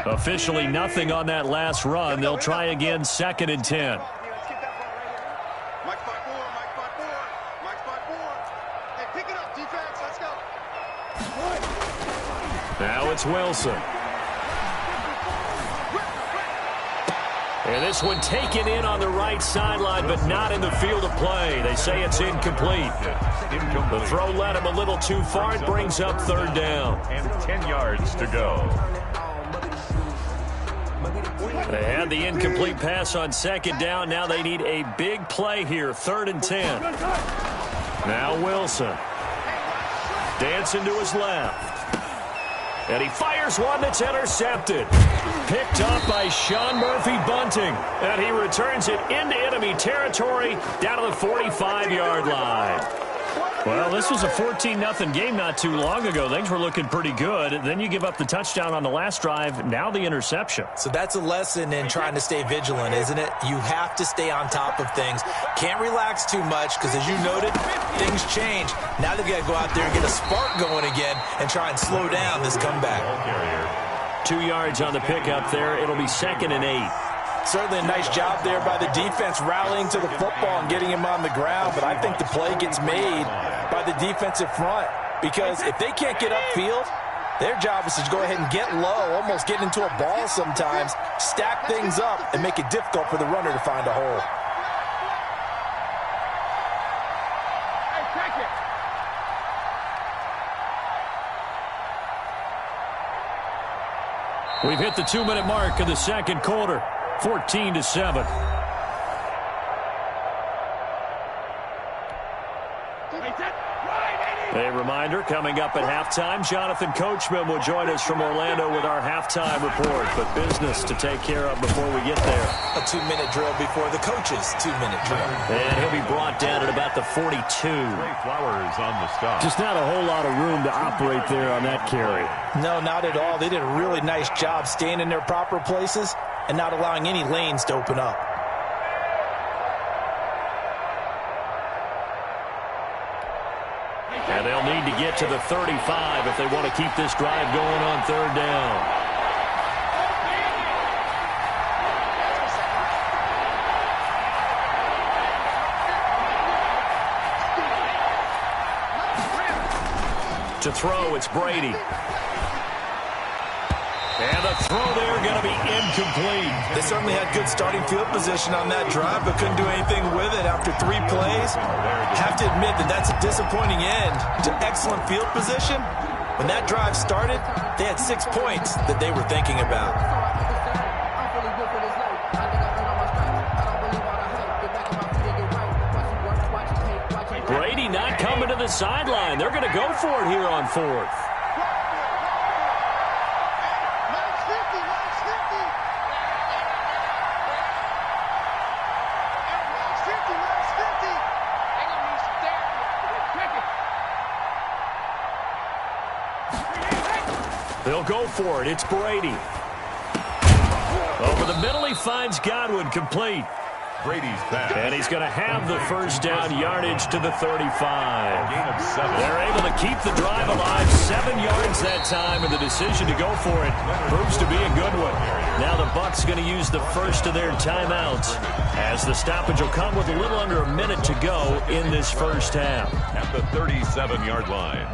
Officially nothing on that last run. They'll try again 2nd and 10. Let's get that ball right here. Mike 5-4. Mike 5-4. Mike 5-4. Hey, pick it up, defense. Let's go. Now it's Wilson. And this one taken in on the right sideline, but not in the field of play. They say it's incomplete. The throw led him a little too far. It brings up 3rd down. And 10 yards to go. They had the incomplete pass on 2nd down. Now they need a big play here. 3rd and 10. Now Wilson. Dancing to his left. And he fires one that's intercepted. Picked up by Sean Murphy Bunting. And he returns it into enemy territory down to the 45-yard line. Well, this was a 14-0 game not too long ago. Things were looking pretty good. Then you give up the touchdown on the last drive. Now the interception. So that's a lesson in trying to stay vigilant, isn't it? You have to stay on top of things. Can't relax too much because, as you noted, things change. Now they've got to go out there and get a spark going again and try and slow down this comeback. 2 yards on the pickup there. It'll be 2nd and 8. Certainly a nice job there by the defense rallying to the football and getting him on the ground, but I think the play gets made by the defensive front because if they can't get upfield, their job is to go ahead and get low, almost get into a ball sometimes, stack things up, and make it difficult for the runner to find a hole. Hey, take it. We've hit the 2-minute mark of the second quarter. 14-7. A reminder, coming up at halftime, Jonathan Coachman will join us from Orlando with our halftime report. But business to take care of before we get there. A 2-minute drill before the coach's 2-minute drill. And he'll be brought down at about the 42. Flowers on the stop. Just not a whole lot of room to operate there on that carry. No, not at all. They did a really nice job staying in their proper places and not allowing any lanes to open up. And they'll need to get to the 35 if they want to keep this drive going on 3rd down. To throw, it's Brady. And the throw there going to be incomplete. They certainly had good starting field position on that drive, but couldn't do anything with it after 3 plays. Have to admit that that's a disappointing end to excellent field position. When that drive started, they had 6 points that they were thinking about. Brady not coming to the sideline. They're going to go for it here on 4th. They'll go for it. It's Brady. Over the middle, he finds Godwin complete. Brady's back. And he's going to have the first down yardage to the 35. Gain of 7. They're able to keep the drive alive. 7 yards that time, and the decision to go for it proves to be a good one. Now the Bucs going to use the first of their timeouts as the stoppage will come with a little under a minute to go in this first half. At the 37-yard line.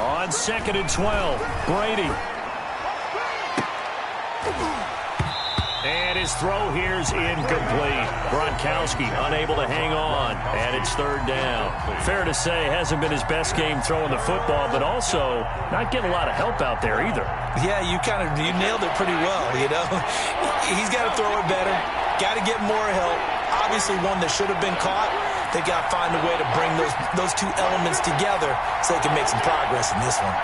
On 2nd and 12, Brady. And his throw here's incomplete. Gronkowski unable to hang on, and it's 3rd down. Fair to say, hasn't been his best game throwing the football, but also not getting a lot of help out there either. Yeah, you nailed it pretty well, you know. He's got to throw it better, got to get more help. Obviously one that should have been caught. They got to find a way to bring those two elements together so they can make some progress in this one.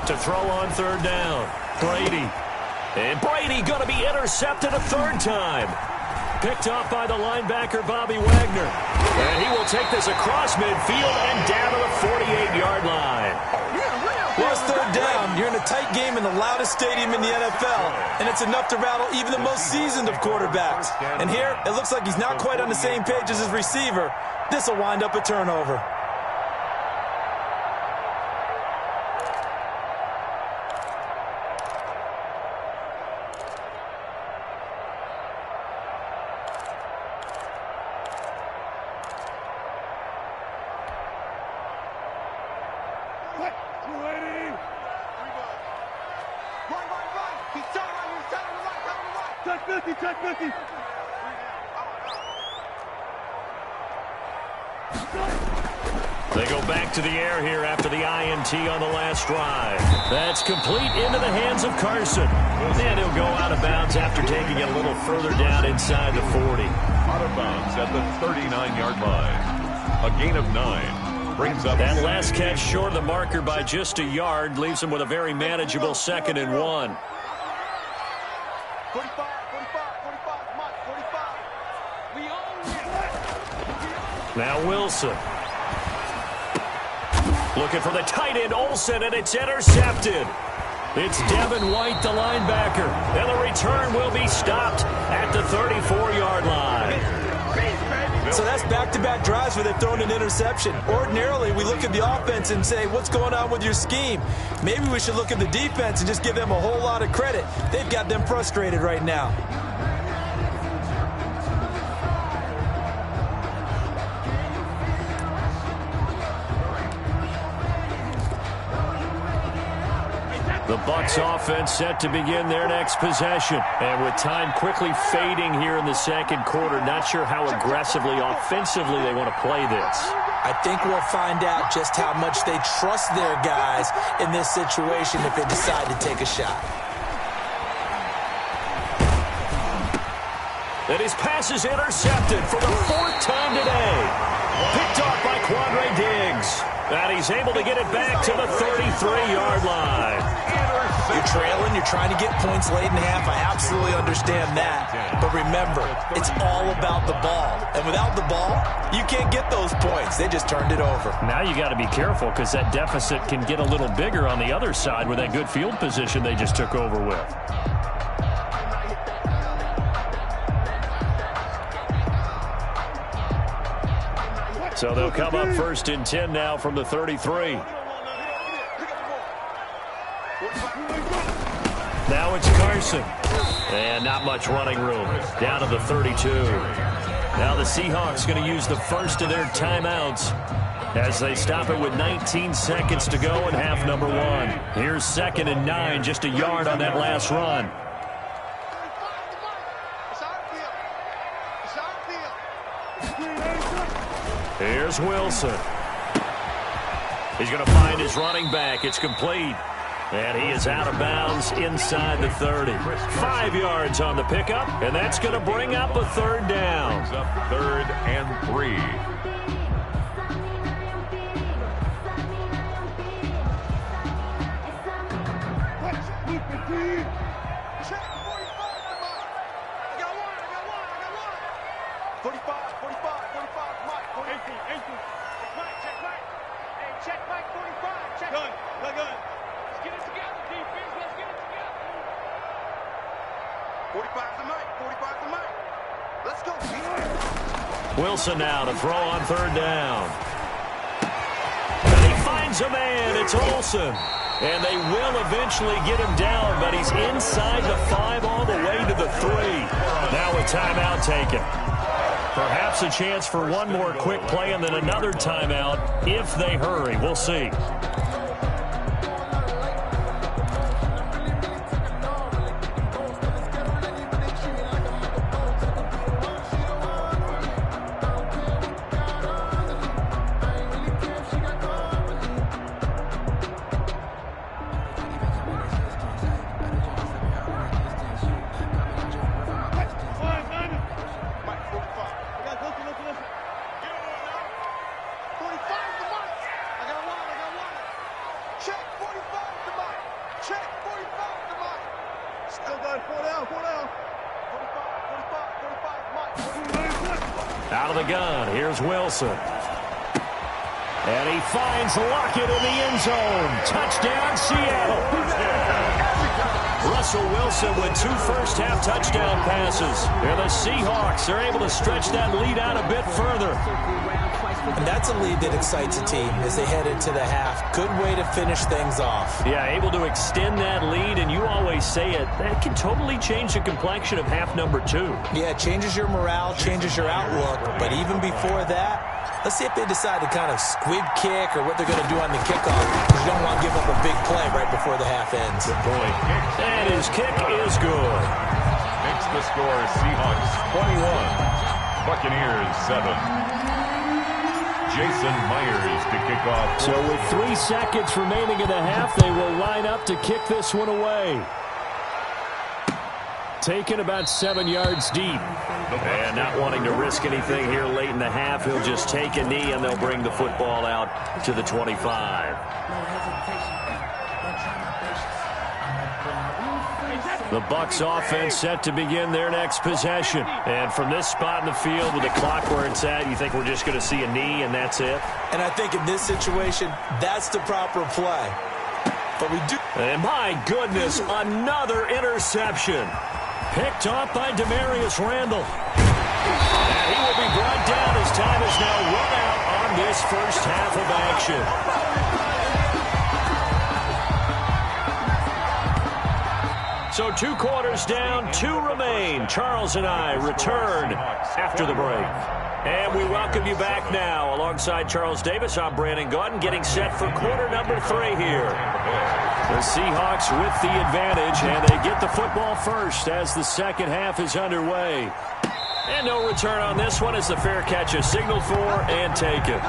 To throw on 3rd down, Brady. And Brady going to be intercepted a 3rd time. Picked off by the linebacker, Bobby Wagner. And he will take this across midfield and down to the 48-yard line. Well, it's 3rd down. You're in a tight game in the loudest stadium in the NFL, and it's enough to rattle even the most seasoned of quarterbacks. And here, it looks like he's not quite on the same page as his receiver. This will wind up a turnover. They go back to the air here after the INT on the last drive. That's complete into the hands of Carson. And he'll go out of bounds after taking it a little further down inside the 40. Out of bounds at the 39-yard line. A gain of 9 brings up... That last catch short of the marker by just a yard leaves him with a very manageable 2nd and 1. 45, 45, 45, Mike, 45. We own it. Now Wilson. Looking for the tight end, Olsen, and it's intercepted. It's Devin White, the linebacker. And the return will be stopped at the 34-yard line. So that's back-to-back drives where they've thrown an interception. Ordinarily, we look at the offense and say, what's going on with your scheme? Maybe we should look at the defense and just give them a whole lot of credit. They've got them frustrated right now. The Bucs offense set to begin their next possession. And with time quickly fading here in the 2nd quarter, not sure how aggressively, offensively they want to play this. I think we'll find out just how much they trust their guys in this situation if they decide to take a shot. And his pass is intercepted for the 4th time today. Picked off by Quandre Diggs. And he's able to get it back to the 33-yard line. You're trailing, you're trying to get points late in half. I absolutely understand that. But remember, it's all about the ball. And without the ball, you can't get those points. They just turned it over. Now you got to be careful because that deficit can get a little bigger on the other side with that good field position they just took over with. So they'll come up 1st and 10 now from the 33. Now it's Carson. And not much running room. Down to the 32. Now the Seahawks going to use the first of their timeouts as they stop it with 19 seconds to go in half number 1. Here's 2nd and 9, just a yard on that last run. Here's Wilson. He's going to find his running back. It's complete. And he is out of bounds inside the 30. 5 yards on the pickup, and that's going to bring up a 3rd down. Brings up 3rd and 3. Wilson now to throw on 3rd down. And he finds a man. It's Olsen. And they will eventually get him down, but he's inside the 5 all the way to the 3. Now a timeout taken. Perhaps a chance for one more quick play and then another timeout if they hurry. We'll see. Out of the gun, here's Wilson. And he finds Lockett in the end zone. Touchdown, Seattle. Russell Wilson with 2 first-half touchdown passes. And the Seahawks are able to stretch that lead out a bit further. And that's a lead that excites a team as they head into the half. Good way to finish things off. Yeah, able to extend that lead, and you always say it, that can totally change the complexion of half number 2. Yeah, it changes your morale, changes your outlook. But even before that, let's see if they decide to kind of squib kick or what they're going to do on the kickoff, because you don't want to give up a big play right before the half ends. Good point. And his kick is good. Makes the score Seahawks 21, Buccaneers 7. Jason Myers to kick off. So with 3 seconds remaining in the half, they will line up to kick this one away. Taken about 7 yards deep. And not wanting to risk anything here late in the half, he'll just take a knee and they'll bring the football out to the 25. The Bucs offense set to begin their next possession. And from this spot in the field with the clock where it's at, you think we're just going to see a knee and that's it? And I think in this situation, that's the proper play. But we do. And my goodness, another interception. Picked off by Demarius Randall. And he will be brought down as time is now run out on this first half of action. So 2 quarters down, 2 remain. Charles and I return after the break. And we welcome you back now. Alongside Charles Davis, I'm Brandon Gaudin, getting set for quarter number 3 here. The Seahawks with the advantage, and they get the football first as the second half is underway. And no return on this one as the fair catch is signaled for and taken.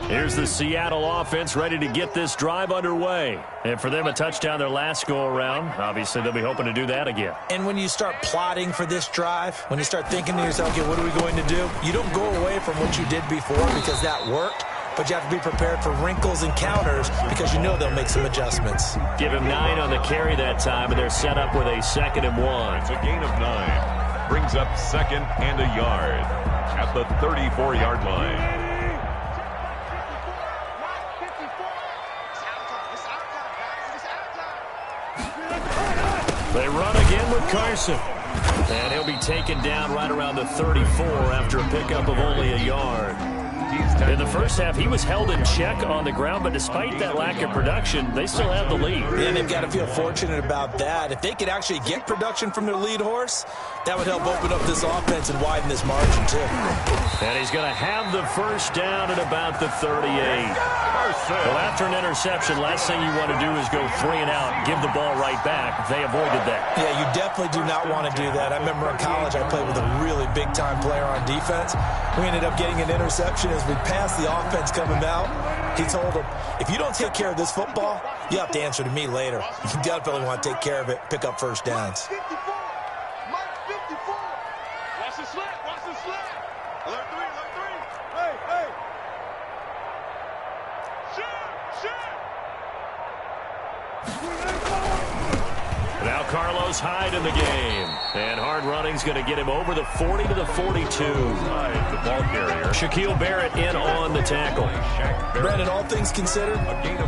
Here's the Seattle offense ready to get this drive underway. And for them, a touchdown their last go-around. Obviously, they'll be hoping to do that again. And when you start plotting for this drive, when you start thinking to yourself, okay, what are we going to do? You don't go away from what you did before because that worked. But you have to be prepared for wrinkles and counters because you know they'll make some adjustments. Give him 9 on the carry that time, and they're set up with a 2nd and 1. It's a gain of 9. Brings up 2nd and a yard at the 34-yard line. They run again with Carson. And he'll be taken down right around the 34 after a pickup of only a yard. In the first half, he was held in check on the ground, but despite that lack of production, they still have the lead. And they've got to feel fortunate about that. If they could actually get production from their lead horse, that would help open up this offense and widen this margin, too. And he's going to have the first down at about the 38. Well, after an interception, last thing you want to do is go 3 and out and give the ball right back. They avoided that. Yeah, you definitely do not want to do that. I remember in college I played with a really big-time player on defense. We ended up getting an interception as we passed the offense coming out. He told him, if you don't take care of this football, you have to answer to me later. You definitely want to take care of it, pick up first downs. 54. Mike 54. Watch the slip. Watch the slip. Alert 3. Alert 3. Hey, hey. Shoot. Shoot. Now Carlos Hyde in the game. And hard running's going to get him over the 40 to the 42. The ball carrier. Shaquille Barrett in on the tackle. Brandon, all things considered,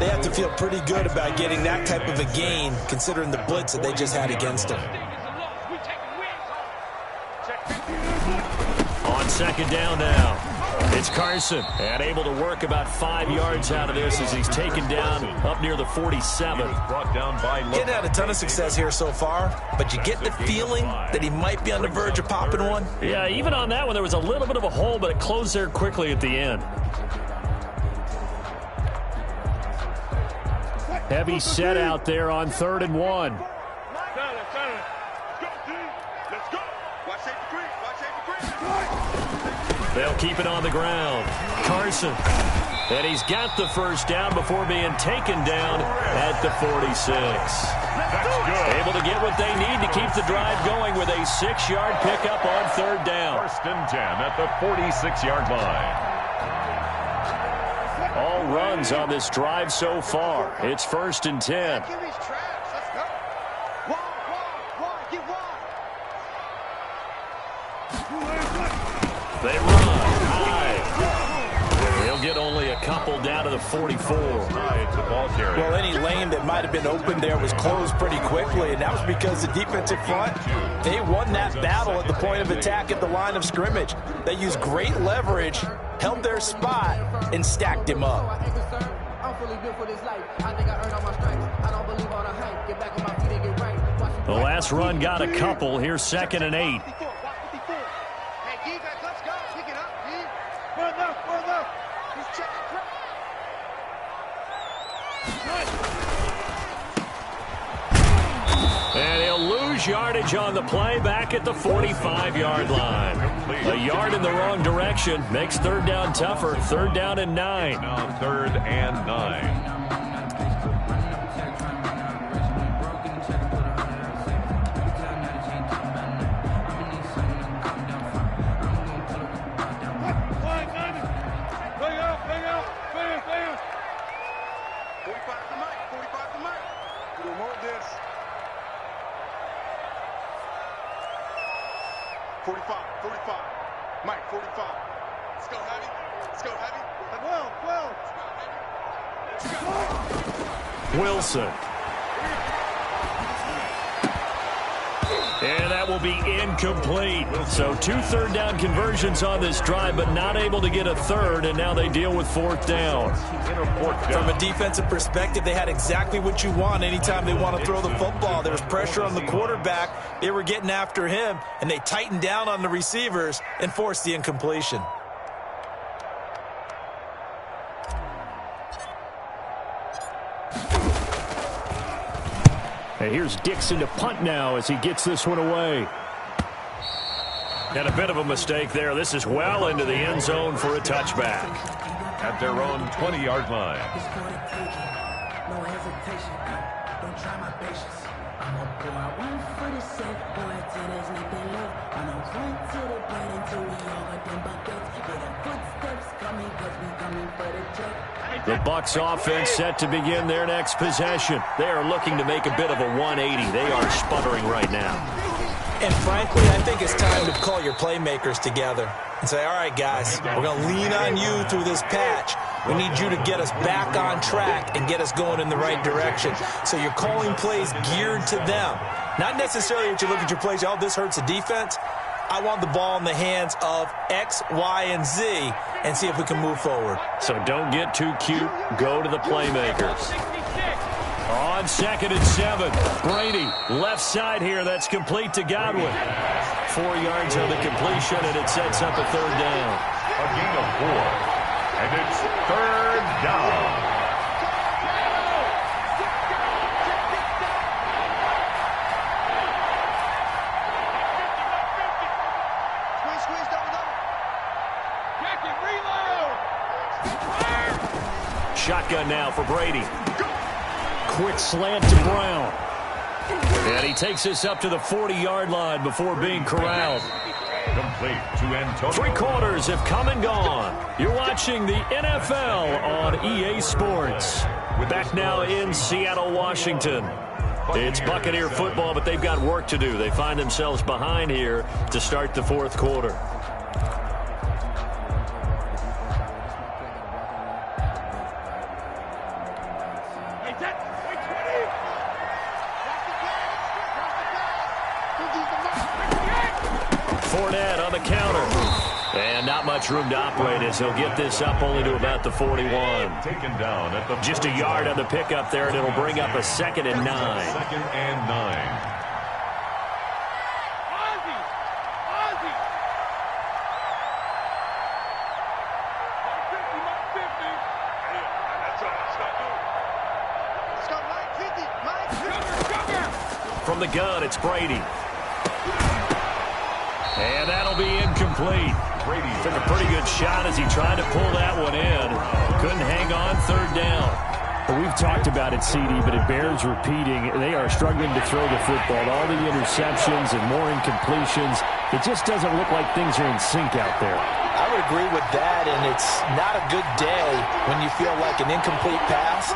they have to feel pretty good about getting that type of a gain, considering the blitz that they just had against them. On second down now, it's Carson, and able to work about 5 yards out of this as he's taken down up near the 47. Brought down by Getting had a ton of success here so far, but you get the feeling that he might be on the verge of popping one. Yeah, even on that one, there was a little bit of a hole, but it closed there quickly at the end. Heavy set out there on 3rd and 1. They'll keep it on the ground. Carson. And he's got the first down before being taken down at the 46. Able to get what they need to keep the drive going with a 6-yard pickup on 3rd down. 1st and 10 at the 46-yard line. All runs on this drive so far. It's 1st and 10. They run high. They'll get only a couple down to the 44. The ball carrier. Well, any lane that might have been open there was closed pretty quickly, and that was because the defensive front, they won that battle at the point of attack at the line of scrimmage. They used great leverage, held their spot, and stacked him up. The last run got a couple. Here's 2nd and 8. And he'll lose yardage on the play back at the 45-yard line. A yard in the wrong direction makes 3rd down tougher. 3rd down and 9. Now 3rd and 9. Wilson. And that will be incomplete. So 2 3rd down conversions on this drive, but not able to get a 3rd, and now they deal with 4th down. From a defensive perspective, they had exactly what you want anytime they want to throw the football. There was pressure on the quarterback. They were getting after him, and they tightened down on the receivers and forced the incompletion. And here's Dixon to punt now as he gets this one away. And a bit of a mistake there. This is well into the end zone for a touchback. At their own 20-yard line. No hesitation. Don't try my patience. I'm a boy. I want for the safe boy till there's nothing left. I don't run to the bed until we all got them buckets. Get the footsteps coming because we coming for the check. The Bucs offense set to begin their next possession. They are looking to make a bit of a 180. They are sputtering right now. And frankly, I think it's time to call your playmakers together and say, all right, guys, we're going to lean on you through this patch. We need you to get us back on track and get us going in the right direction. So you're calling plays geared to them. Not necessarily that you look at your plays, oh, this hurts the defense. I want the ball in the hands of X, Y, and Z and see if we can move forward. So don't get too cute. Go to the playmakers. On 2nd and 7, Brady, left side here. That's complete to Godwin. 4 yards on the completion, and it sets up a 3rd down. A gain of 4. And it's 3rd down. Shotgun now for Brady. Quick slant to Brown. And he takes this up to the 40-yard line before being corralled. Complete to Antonio. 3 quarters have come and gone. You're watching the NFL on EA Sports. We're back now in Seattle, Washington. It's Buccaneer football, but they've got work to do. They find themselves behind here to start the fourth quarter. Fournette on the counter. And not much room to operate as he'll get this up only to about the 41. Taken down at the Just a yard on the pickup there, and it'll bring up a 2nd and 9. 2nd and 9. From the gun, it's Brady. And that'll be incomplete. Brady took a pretty good shot as he tried to pull that one in. Couldn't hang on, 3rd down. Well, we've talked about it, CD, but it bears repeating. They are struggling to throw the football. All the interceptions and more incompletions. It just doesn't look like things are in sync out there. I would agree with that, and it's not a good day when you feel like an incomplete pass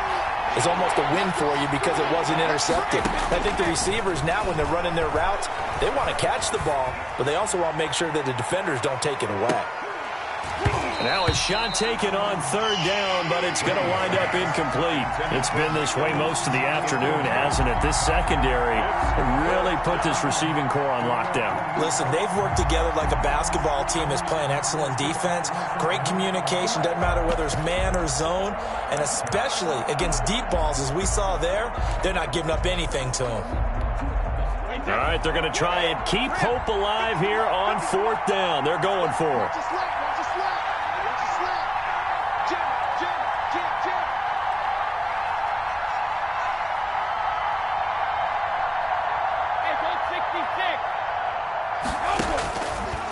is almost a win for you because it wasn't intercepted. I think the receivers now, when they're running their routes, they want to catch the ball, but they also want to make sure that the defenders don't take it away. Now a shot taken on 3rd down, but it's going to wind up incomplete. It's been this way most of the afternoon, hasn't it? This secondary really put this receiving core on lockdown. Listen, they've worked together like a basketball team is playing excellent defense. Great communication, doesn't matter whether it's man or zone, and especially against deep balls, as we saw there, they're not giving up anything to them. All right, they're going to try and keep hope alive here on 4th down. They're going for it.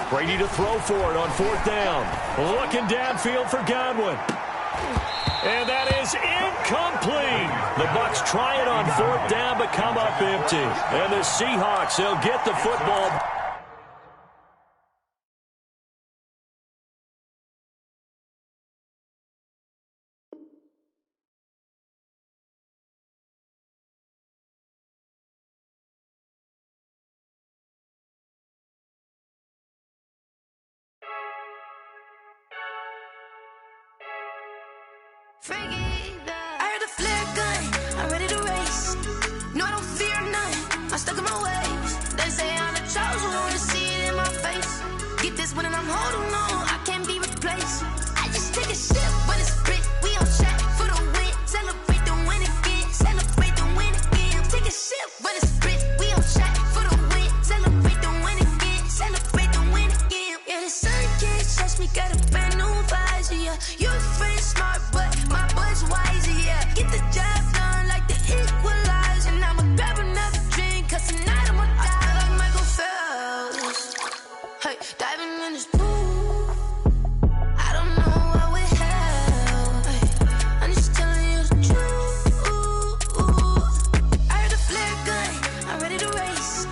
Brady to throw for it on 4th down. Looking downfield for Godwin. And that is incomplete. The Bucs try it on 4th down, but come up empty. And the Seahawks, they'll get the football. I heard the flare gun, I'm ready to race. No, I don't fear none, I'm stuck in my ways. They say I'm the chosen one, to see it in my face. Get this one and I'm holding on, I can't be replaced. I just take a sip when it's split, we on track for the win. Celebrate the win again, celebrate the win again. Take a sip when it's split, we on track for the win. Celebrate the win again, celebrate the win again. Yeah, the sun can't touch me, got a brand new visor, yeah. You're friend smart, but my boy's wiser, yeah. Get the job done like the equalizer. And I'ma grab another drink, cause tonight I'ma die like Michael Phelps. Hey, diving in this pool, I don't know what we have. Hey, I'm just telling you the truth. I heard the flare gun, I'm ready to race.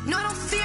No, I don't feel